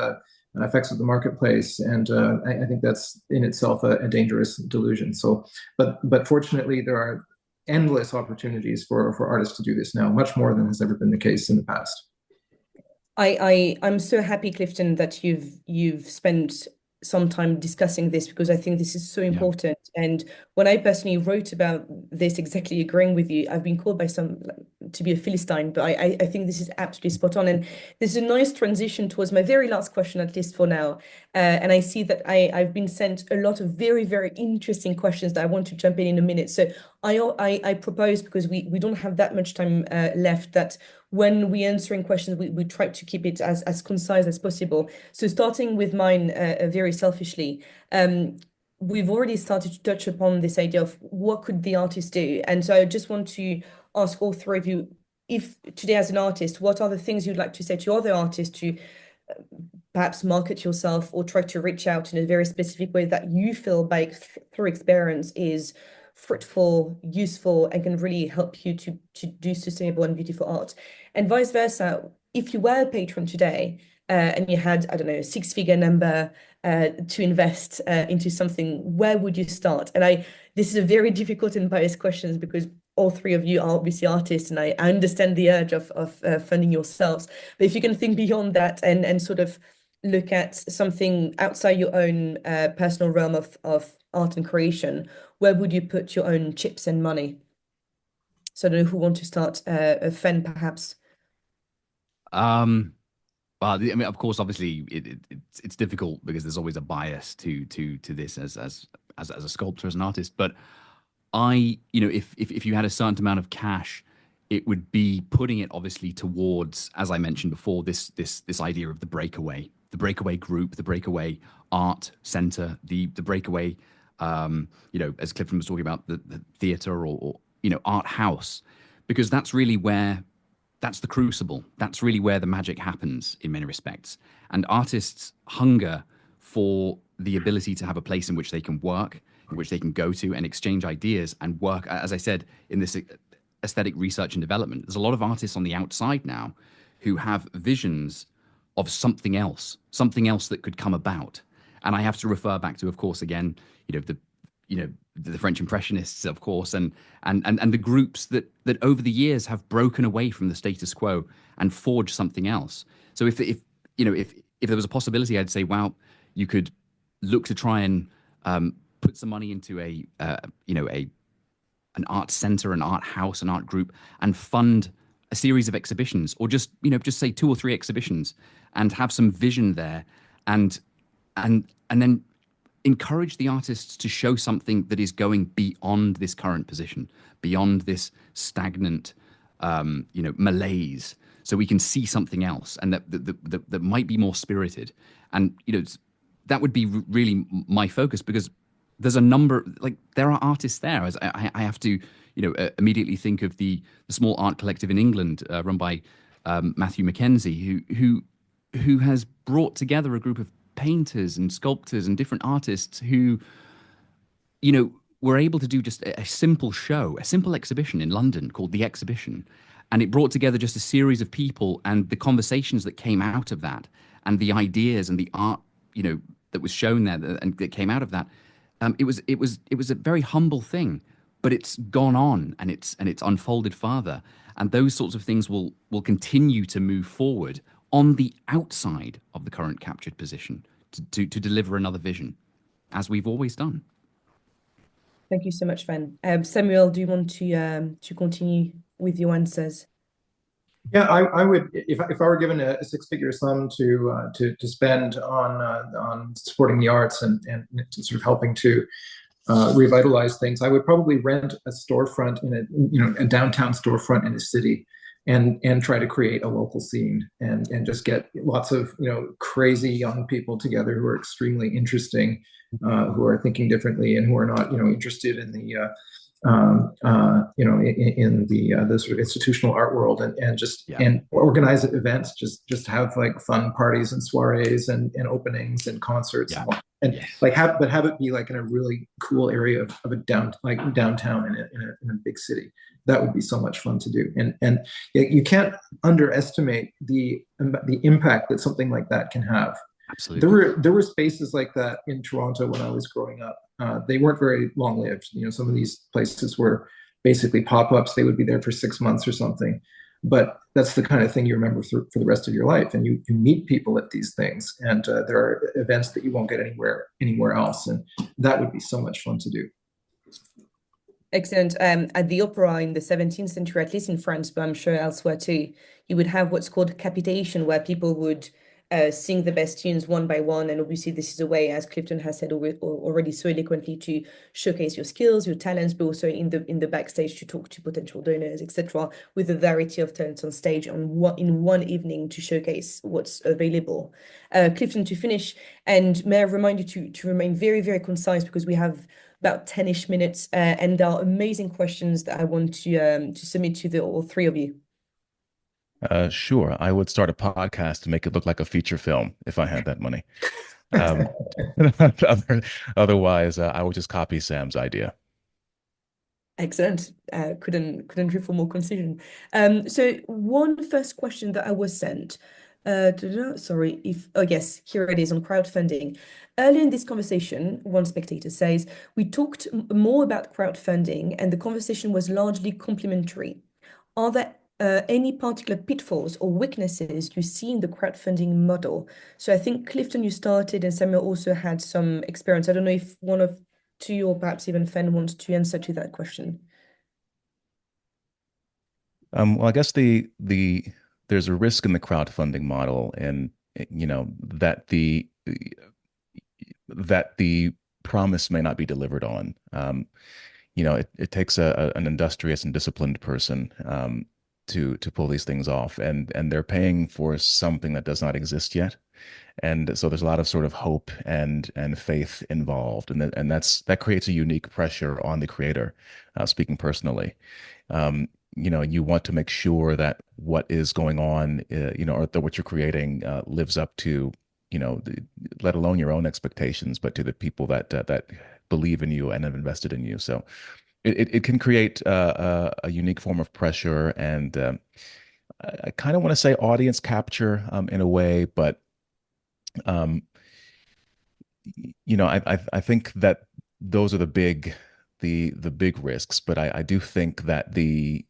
effects of the marketplace, and I think that's in itself a dangerous delusion. So, but fortunately, there are endless opportunities for artists to do this now, much more than has ever been the case in the past. I'm so happy, Clifton, that you've spent some time discussing this, because I think this is so important. And when I personally wrote about this, exactly agreeing with you, I've been called by some to be a Philistine, but I think this is absolutely spot on. And there's a nice transition towards my very last question, at least for now. And I see that I've been sent a lot of very, very interesting questions that I want to jump in a minute. So I propose, because we don't have that much time left, that when we answering questions, we try to keep it as concise as possible. So starting with mine, very selfishly, we've already started to touch upon this idea of what could the artist do. And so I just want to ask all three of you, if today as an artist, what are the things you'd like to say to other artists to perhaps market yourself, or try to reach out in a very specific way that you feel by through experience is fruitful, useful, and can really help you to do sustainable and beautiful art? And vice versa, if you were a patron today and you had, I don't know, a six-figure number to invest into something, where would you start? And this is a very difficult and biased question, because all three of you are obviously artists, and I understand the urge of funding yourselves. But if you can think beyond that and sort of look at something outside your own personal realm of art and creation, where would you put your own chips and money? So I don't know who want to start. Fen, perhaps. Well, I mean, of course, obviously, it's difficult, because there's always a bias to this as a sculptor, as an artist. But if you had a certain amount of cash, it would be putting it obviously towards, as I mentioned before, this idea of the breakaway group, the breakaway art center, the breakaway, as Clifton was talking about, the theater or art house, because that's the crucible. That's really where the magic happens in many respects. And artists hunger for the ability to have a place in which they can work, in which they can go to and exchange ideas and work. As I said, in this aesthetic research and development, there's a lot of artists on the outside now who have visions of something else that could come about. And I have to refer back to, of course, again, the French Impressionists, of course, and the groups that over the years have broken away from the status quo and forged something else. So if there was a possibility, I'd say, wow, you could look to try and put some money into an art center, an art house, an art group, and fund a series of exhibitions, or just say 2 or 3 exhibitions, and have some vision there, and then encourage the artists to show something that is going beyond this current position, beyond this stagnant, malaise, so we can see something else, and that might be more spirited. And that would be really my focus, because there's a number, there are artists there. As I have to immediately think of the small art collective in England run by Matthew Mackenzie, who has brought together a group of painters and sculptors and different artists who were able to do just a simple show, a simple exhibition in London called The Exhibition, And it brought together just a series of people, and the conversations that came out of that, and the ideas and the art, that was shown there, and that came out of that. It was a very humble thing, but it's gone on, and it's unfolded farther. And those sorts of things will continue to move forward on the outside of the current captured position to deliver another vision, as we've always done. Thank you so much, Fen. Samuel, do you want to continue with your answers? Yeah, I would, if I were given a six-figure sum to spend on supporting the arts and sort of helping to revitalize things, I would probably rent a storefront in a downtown storefront in a city, and try to create a local scene, and just get lots of crazy young people together who are extremely interesting, who are thinking differently, and who are not interested in the in the sort of institutional art world, and just and organize events, just have like fun parties and soirees and openings and concerts, and have it be like in a really cool area of a downtown in a big city. That would be so much fun to do, and you can't underestimate the impact that something like that can have. Absolutely. There were spaces like that in Toronto when I was growing up. They weren't very long lived. Some of these places were basically pop-ups. They would be there for 6 months or something. But that's the kind of thing you remember for the rest of your life. And you meet people at these things, and there are events that you won't get anywhere else. And that would be so much fun to do. Excellent. At the opera in the 17th century, at least in France, but I'm sure elsewhere too, you would have what's called capitation, where people would sing the best tunes one by one. And obviously this is a way, as Clifton has said already so eloquently, to showcase your skills, your talents, but also in the backstage to talk to potential donors, etc., with a variety of talents on stage in one evening to showcase what's available. Clifton, to finish, and may I remind you to remain very, very concise, because we have about 10-ish minutes, and there are amazing questions that I want to submit to all three of you. Sure. I would start a podcast to make it look like a feature film if I had that money. Otherwise, I would just copy Sam's idea. Excellent. Couldn't agree for more concision. So one first question that I was sent, sorry, yes, here it is on crowdfunding. Earlier in this conversation, one spectator says, we talked more about crowdfunding and the conversation was largely complimentary. Are there any particular pitfalls or weaknesses you see in the crowdfunding model? So I think, Clifton, you started, and Samuel also had some experience. I don't know if one of two, or perhaps even Fen, wants to answer to that question. Well, I guess there's a risk in the crowdfunding model, and that the promise may not be delivered on. It takes an industrious and disciplined person to pull these things off, and they're paying for something that does not exist yet, and so there's a lot of sort of hope and faith involved, and that creates a unique pressure on the creator. Speaking personally, you want to make sure that what is going on, or that what you're creating lives up to, let alone your own expectations, but to the people that believe in you and have invested in you. So it can create a unique form of pressure, and I kind of want to say audience capture in a way, but I think that those are the big risks. But I do think that the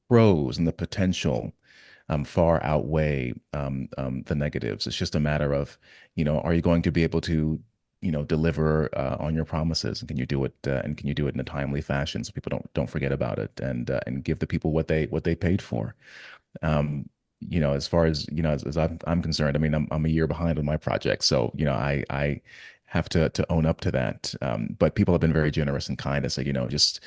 pros and the potential far outweigh the negatives. It's just a matter of, are you going to be able to deliver on your promises, and can you do it in a timely fashion so people don't forget about it, and give the people what they paid for. As far as as I'm concerned, I mean, I'm a year behind on my project, so I have to own up to that. But people have been very generous and kind and say, just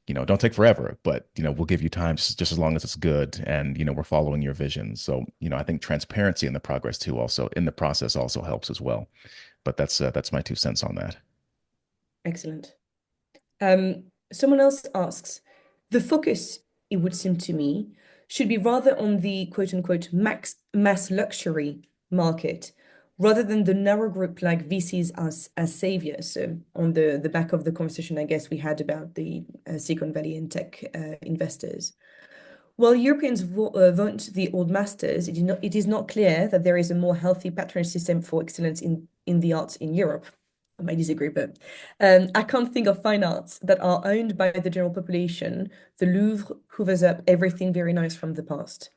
don't take forever, but we'll give you time just as long as it's good, and we're following your vision. So I think transparency in the progress too, also in the process, also helps as well. But that's my 2 cents on that. Excellent. Someone else asks, the focus, it would seem to me, should be rather on the quote unquote mass luxury market, rather than the narrow group like VCs as saviors. So on the back of the conversation, I guess, we had about the Silicon Valley and tech investors. While Europeans want the old masters, it is not clear that there is a more healthy patronage system for excellence in the arts in Europe. I might disagree, but I can't think of fine arts that are owned by the general population. The Louvre hoovers up everything very nice from the past.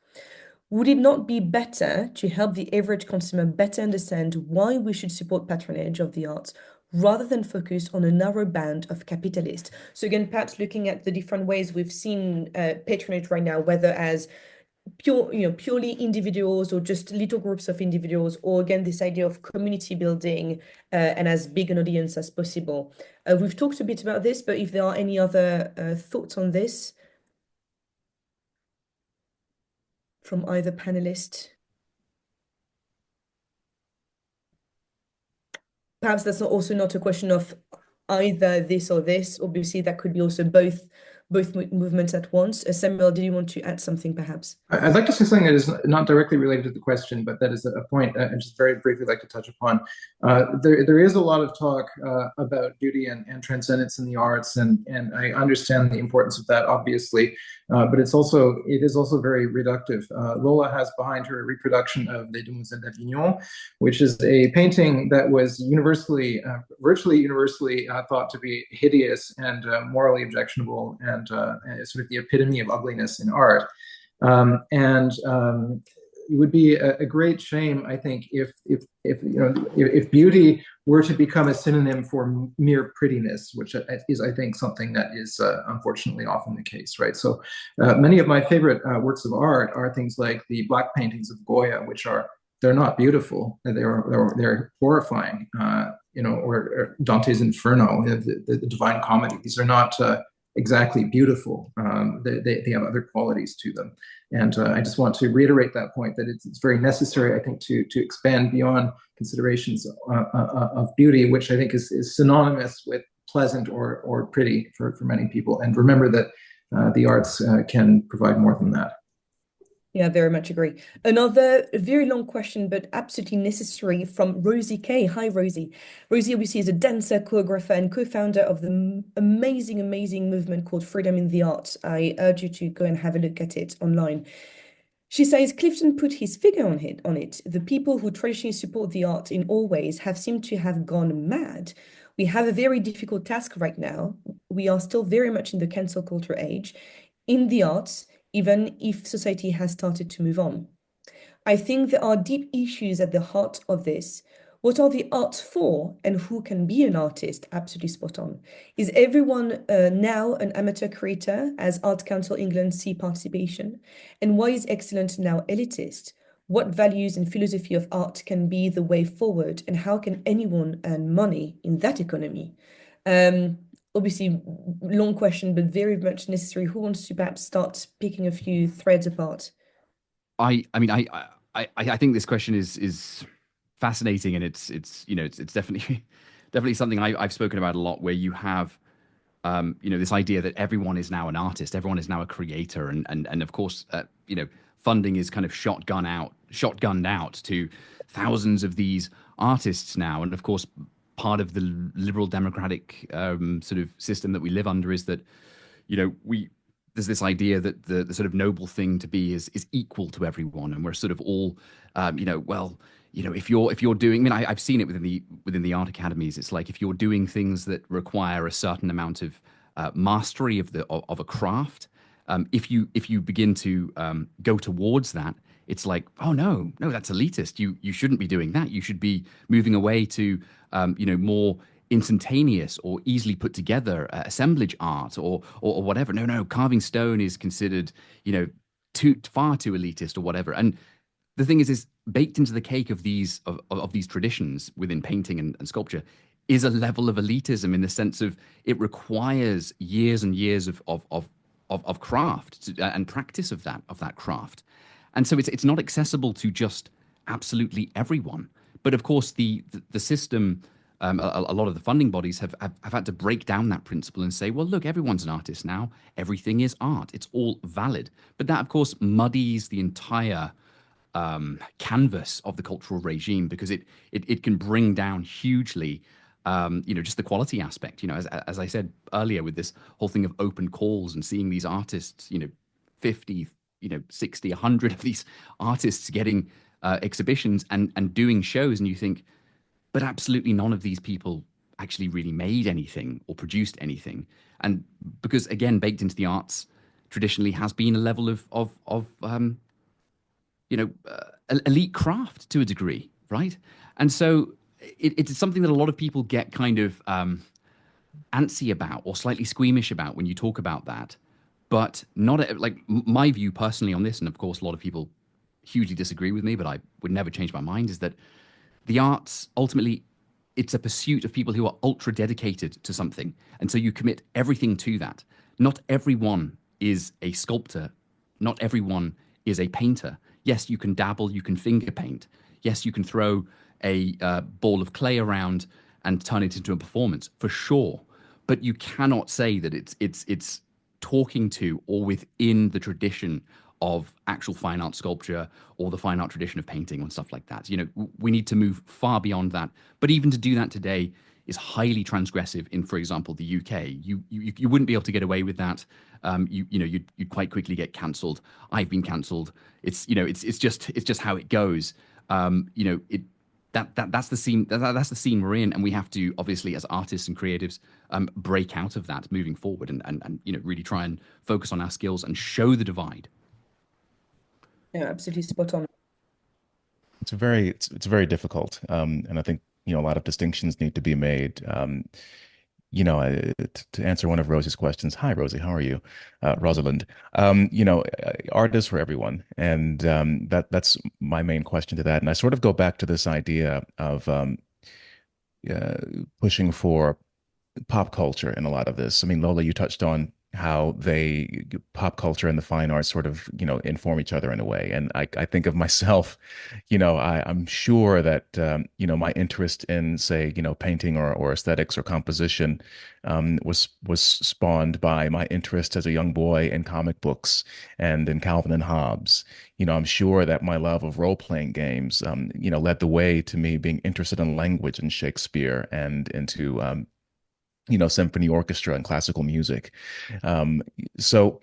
Would it not be better to help the average consumer better understand why we should support patronage of the arts rather than focus on a narrow band of capitalists? So again, perhaps looking at the different ways we've seen patronage right now, whether as purely individuals or just little groups of individuals, or again, this idea of community building and as big an audience as possible. We've talked a bit about this, but if there are any other thoughts on this from either panelist. Perhaps that's also not a question of either this or this. Obviously, that could be also both movements at once. Samuel, did you want to add something perhaps? I'd like to say something that is not directly related to the question, but that is a point I just very briefly like to touch upon. There is a lot of talk about beauty and transcendence in the arts, and I understand the importance of that, obviously, but it is also very reductive. Lola has behind her a reproduction of Les Demoiselles d'Avignon, which is a painting that was virtually universally thought to be hideous and morally objectionable, and sort of the epitome of ugliness in art. It would be a great shame, I think, if beauty were to become a synonym for mere prettiness, which is, I think, something that is unfortunately often the case, right? So many of my favorite works of art are things like the black paintings of Goya, which they're not beautiful, they're horrifying, or Dante's Inferno, the Divine Comedy. These are not exactly beautiful. They have other qualities to them. And I just want to reiterate that point, that it's very necessary, I think, to expand beyond considerations of beauty, which I think is synonymous with pleasant or pretty for many people. And remember that the arts can provide more than that. Yeah, very much agree. Another very long question, but absolutely necessary, from Rosie K. Hi, Rosie. Rosie obviously is a dancer, choreographer, and co-founder of the amazing, amazing movement called Freedom in the Arts. I urge you to go and have a look at it online. She says, Clifton put his finger on it. The people who traditionally support the art in all ways have seemed to have gone mad. We have a very difficult task right now. We are still very much in the cancel culture age. In the arts, even if society has started to move on. I think there are deep issues at the heart of this. What are the arts for, and who can be an artist? Absolutely spot on. Is everyone now an amateur creator, as Art Council England see participation? And why is excellence now elitist? What values and philosophy of art can be the way forward, and how can anyone earn money in that economy? Obviously, long question, but very much necessary. Who wants to perhaps start picking a few threads apart? I think this question is fascinating, and it's definitely something I've spoken about a lot, where you have this idea that everyone is now an artist, everyone is now a creator, and of course funding is kind of shotgunned out to thousands of these artists now, and of course part of the liberal democratic sort of system that we live under is that there's this idea that the sort of noble thing to be is equal to everyone, and we're sort of all if you're doing, I've seen it within the art academies. It's like, if you're doing things that require a certain amount of mastery of a craft, if you begin to go towards that, it's like, oh no, that's elitist. You shouldn't be doing that. You should be moving away to more instantaneous or easily put together assemblage art or whatever. No, carving stone is considered far too elitist or whatever. And the thing is baked into the cake of these traditions within painting and sculpture is a level of elitism, in the sense of it requires years and years of craft and practice of that craft. And so it's not accessible to just absolutely everyone. But of course, the system, a lot of the funding bodies have had to break down that principle and say, well, look, everyone's an artist now. Everything is art. It's all valid. But that, of course, muddies the entire canvas of the cultural regime, because it can bring down hugely just the quality aspect. As I said earlier, with this whole thing of open calls and seeing these artists 50, 60, 100 of these artists getting exhibitions and doing shows, and you think, but absolutely none of these people actually really made anything or produced anything. And because, again, baked into the arts traditionally has been a level of elite craft to a degree, right? And so it's something that a lot of people get kind of antsy about or slightly squeamish about when you talk about that. But not like my view personally on this, and of course a lot of people hugely disagree with me, but I would never change my mind, is that the arts ultimately, it's a pursuit of people who are ultra dedicated to something, and so you commit everything to that. Not everyone is a sculptor, not everyone is a painter. Yes, you can dabble, you can finger paint. Yes, you can throw a ball of clay around and turn it into a performance, for sure. But you cannot say that it's talking to or within the tradition of actual fine art sculpture or the fine art tradition of painting and stuff like that. We need to move far beyond that. But even to do that today is highly transgressive in, for example, the UK. You wouldn't be able to get away with that. You'd quite quickly get cancelled. I've been cancelled. It's just how it goes. That's the scene. That's the scene we're in, and we have to, obviously, as artists and creatives, break out of that moving forward, and really try and focus on our skills and show the divide. Yeah, absolutely spot on. It's very difficult, and I think a lot of distinctions need to be made. To answer one of Rosie's questions, hi Rosie, how are you, Rosalind? Art is for everyone, and that's my main question to that. And I sort of go back to this idea of pushing for pop culture in a lot of this. I mean, Lola, you touched on how pop culture and the fine arts sort of, inform each other in a way. And I think of myself, I'm sure that, my interest in, say, painting or aesthetics or composition was spawned by my interest as a young boy in comic books and in Calvin and Hobbes. I'm sure that my love of role-playing games, led the way to me being interested in language and Shakespeare and into symphony orchestra and classical music. So,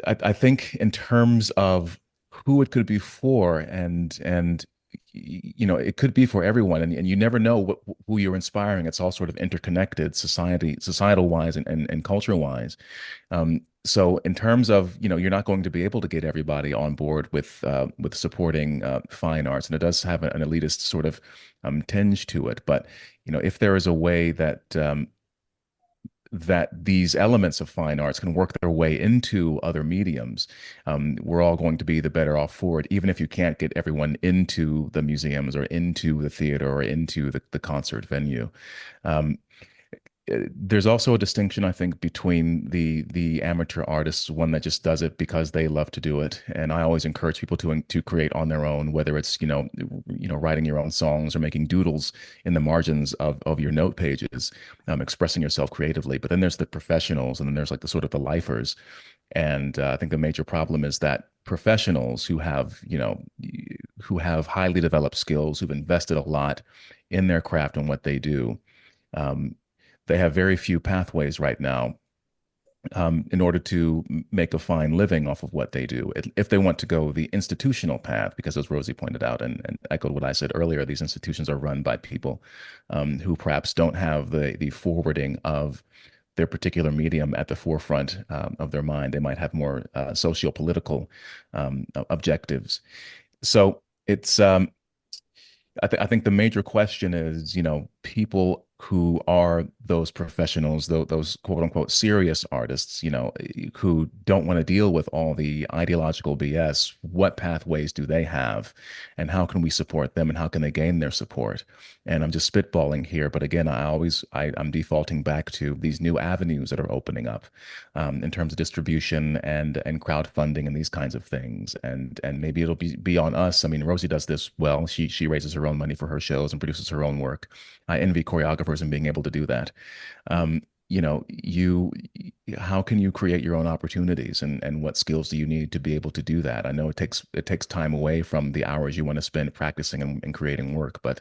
I think in terms of who it could be for, and it could be for everyone, and you never know who you're inspiring. It's all sort of interconnected, societal wise and culture wise. So in terms of, you're not going to be able to get everybody on board with supporting fine arts, and it does have an elitist sort of tinge to it. But if there is a way that these elements of fine arts can work their way into other mediums, we're all going to be the better off for it, even if you can't get everyone into the museums or into the theater or into the concert venue. There's also a distinction, I think, between the amateur artists, one that just does it because they love to do it, and I always encourage people to create on their own, whether it's writing your own songs or making doodles in the margins of your note pages, expressing yourself creatively. But then there's the professionals, and then there's like the sort of the lifers, and I think the major problem is that professionals who have highly developed skills, who've invested a lot in their craft and what they do. They have very few pathways right now in order to make a fine living off of what they do. If they want to go the institutional path, because as Rosie pointed out and echoed what I said earlier, these institutions are run by people who perhaps don't have the forwarding of their particular medium at the forefront of their mind. They might have more socio-political objectives. So it's I think the major question is, people who are those professionals, those quote unquote serious artists, who don't want to deal with all the ideological BS, what pathways do they have, and how can we support them, and how can they gain their support? And I'm just spitballing here, but again, I'm defaulting back to these new avenues that are opening up in terms of distribution and crowdfunding and these kinds of things. And maybe it'll be on us. I mean, Rosie does this well. She raises her own money for her shows and produces her own work. I envy choreographers in being able to do that. How can you create your own opportunities, and what skills do you need to be able to do that? I know it takes time away from the hours you want to spend practicing and creating work, but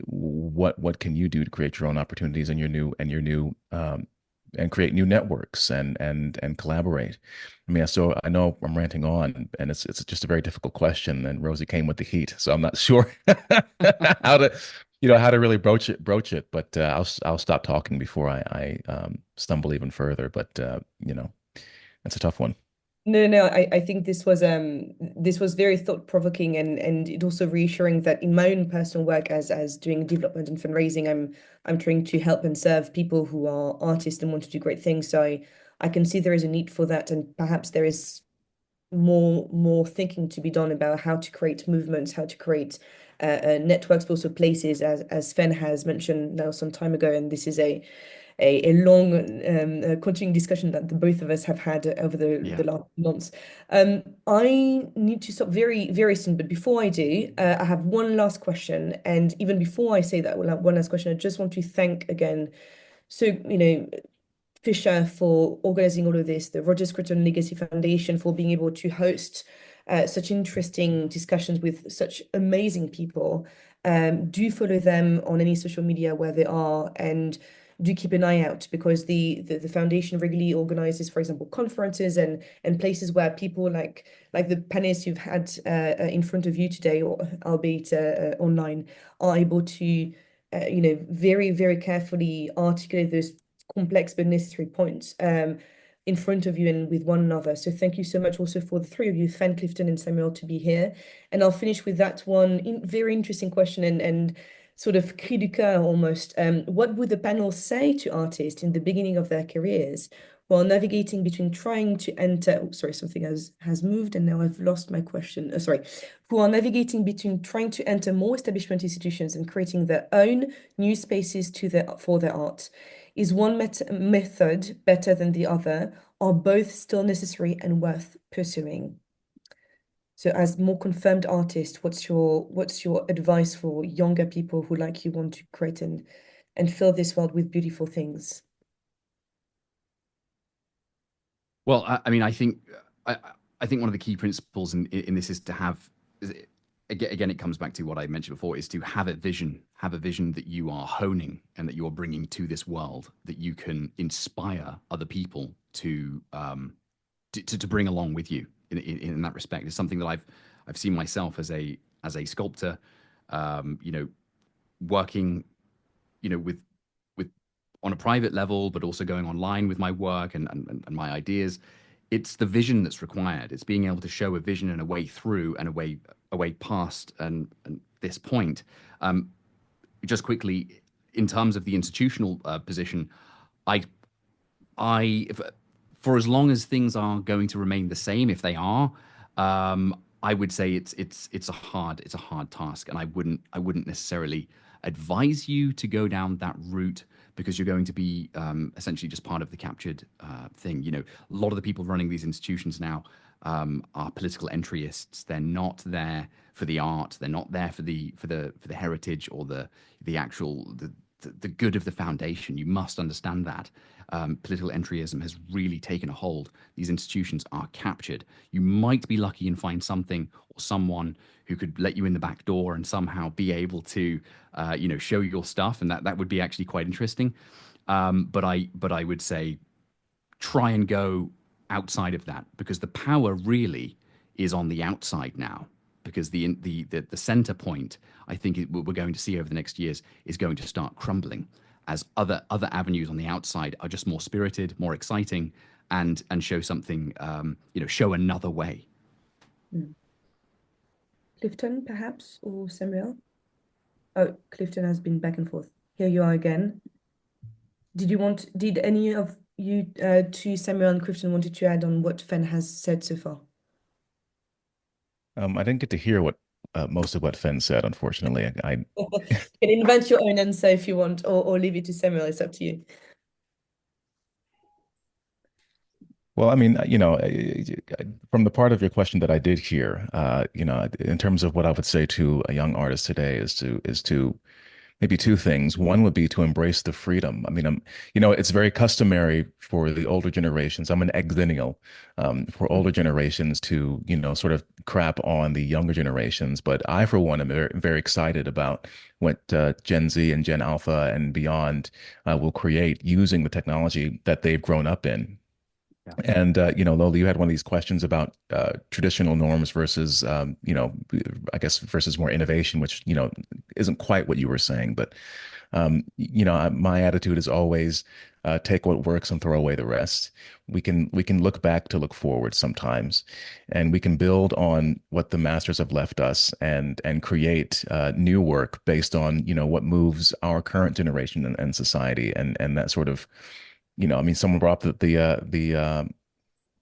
what can you do to create your own opportunities and your new and create new networks and collaborate. I mean, so I know I'm ranting on, and it's just a very difficult question. And Rosie came with the heat, so I'm not sure how to, how to really broach it. But I'll stop talking before I stumble even further. But that's a tough one. No, I think this was very thought-provoking, and it also reassuring that in my own personal work as doing development and fundraising, I'm trying to help and serve people who are artists and want to do great things. So I can see there is a need for that, and perhaps there is more thinking to be done about how to create movements, how to create networks, but also places, as Fen has mentioned now some time ago, and this is a long continuing discussion that the both of us have had over the last months. I need to stop very, very soon, but before I do, I have one last question. And even before I say that one last question, I just want to thank again, Fisher for organizing all of this, the Roger Scruton Legacy Foundation for being able to host such interesting discussions with such amazing people. Do follow them on any social media where they are, and do keep an eye out, because the foundation regularly organizes, for example, conferences and places where people like the panelists you've had in front of you today, or albeit online, are able to very, very carefully articulate those complex but necessary points in front of you and with one another. So thank you so much also for the three of you, Fen, Clifton, and Samuel, to be here. And I'll finish with that one very interesting question and sort of cri du coeur almost. What would the panel say to artists in the beginning of their careers while navigating between trying to enter, oh, sorry, something has moved and now I've lost my question. Sorry. Who are navigating between trying to enter more establishment institutions and creating their own new spaces for their art? Is one method better than the other? Are both still necessary and worth pursuing? So as more confirmed artist, what's your advice for younger people who, like you, want to create and fill this world with beautiful things? Well, I mean, I think one of the key principles in this is to have, again, it comes back to what I mentioned before, is to have a vision that you are honing and that you are bringing to this world, that you can inspire other people to bring along with you in that respect. It's something that I've seen myself as a sculptor, working, with on a private level, but also going online with my work and my ideas. It's the vision that's required. It's being able to show a vision and a way through and a way past and this point. Just quickly, in terms of the institutional position, for as long as things are going to remain the same, if they are, I would say it's a hard task, and I wouldn't necessarily advise you to go down that route, because you're going to be essentially just part of the captured thing. A lot of the people running these institutions now are political entryists. They're not there for the art. They're not there for the heritage or the actual the good of the foundation. You must understand that. Political entryism has really taken a hold. These institutions are captured. You might be lucky and find something or someone who could let you in the back door and somehow be able to, show your stuff, and that would be actually quite interesting. But I would say try and go outside of that, because the power really is on the outside now. Because the center point, I think what we're going to see over the next years is going to start crumbling, as other avenues on the outside are just more spirited, more exciting, and show something, show another way. Clifton, perhaps, or Samuel? Oh, Clifton has been back and forth. Here you are again. Did any of you two, Samuel and Clifton, wanted to add on what Fen has said so far? I didn't get to hear what most of what Fen said, unfortunately. You can invent your own answer if you want, or leave it to Samuel. It's up to you. Well, I mean, from the part of your question that I did hear, in terms of what I would say to a young artist today is to maybe two things. One would be to embrace the freedom. I mean, it's very customary for the older generations. I'm an exennial, for older generations to, sort of crap on the younger generations. But I, for one, am very, very excited about what Gen Z and Gen Alpha and beyond will create using the technology that they've grown up in. Yeah. And Lola, you had one of these questions about traditional norms versus, I guess versus more innovation, which isn't quite what you were saying. But my attitude is always take what works and throw away the rest. We can look back to look forward sometimes, and we can build on what the masters have left us and create new work based on what moves our current generation and society and that sort of. Someone brought up the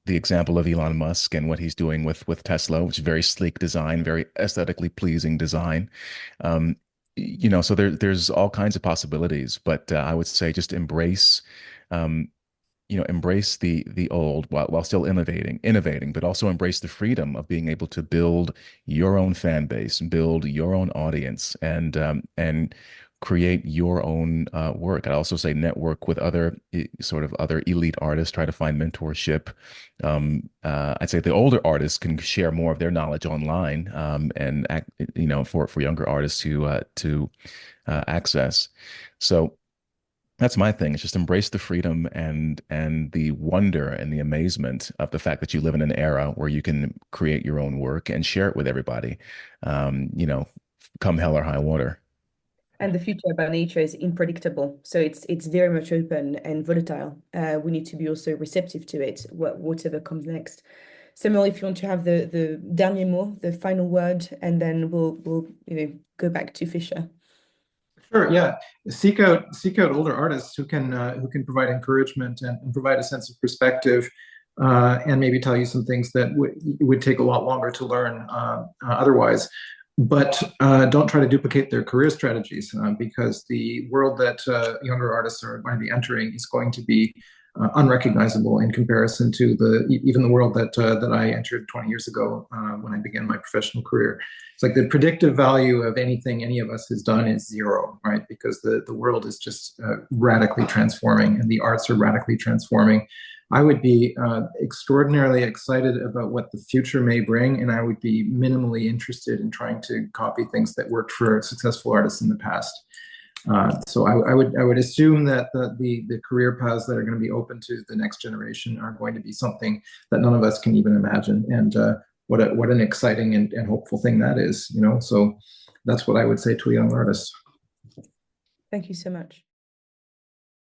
example of Elon Musk and what he's doing with Tesla, which is very sleek design, very aesthetically pleasing design. So there's all kinds of possibilities, but I would say just embrace the old while still innovating, but also embrace the freedom of being able to build your own fan base, build your own audience, and create your own work. I'd also say network with other sort of other elite artists, try to find mentorship. I'd say the older artists can share more of their knowledge online, and for younger artists to access. So that's my thing. It's just embrace the freedom and the wonder and the amazement of the fact that you live in an era where you can create your own work and share it with everybody. Come hell or high water. And the future by nature is unpredictable, so it's very much open and volatile. We need to be also receptive to it, whatever comes next. Samuel, if you want to have the dernier mot, the final word, and then we'll go back to Fisher. Sure. Yeah. Seek out older artists who can provide encouragement and provide a sense of perspective, and maybe tell you some things that would take a lot longer to learn otherwise. But don't try to duplicate their career strategies, because the world that younger artists are going to be entering is going to be unrecognizable in comparison to even the world that I entered 20 years ago when I began my professional career. It's like the predictive value of anything any of us has done is zero, right? Because the world is just radically transforming, and the arts are radically transforming. I would be extraordinarily excited about what the future may bring, and I would be minimally interested in trying to copy things that worked for successful artists in the past. So I would assume that the career paths that are going to be open to the next generation are going to be something that none of us can even imagine. And what an exciting and hopeful thing that is, So that's what I would say to a young artist. Thank you so much.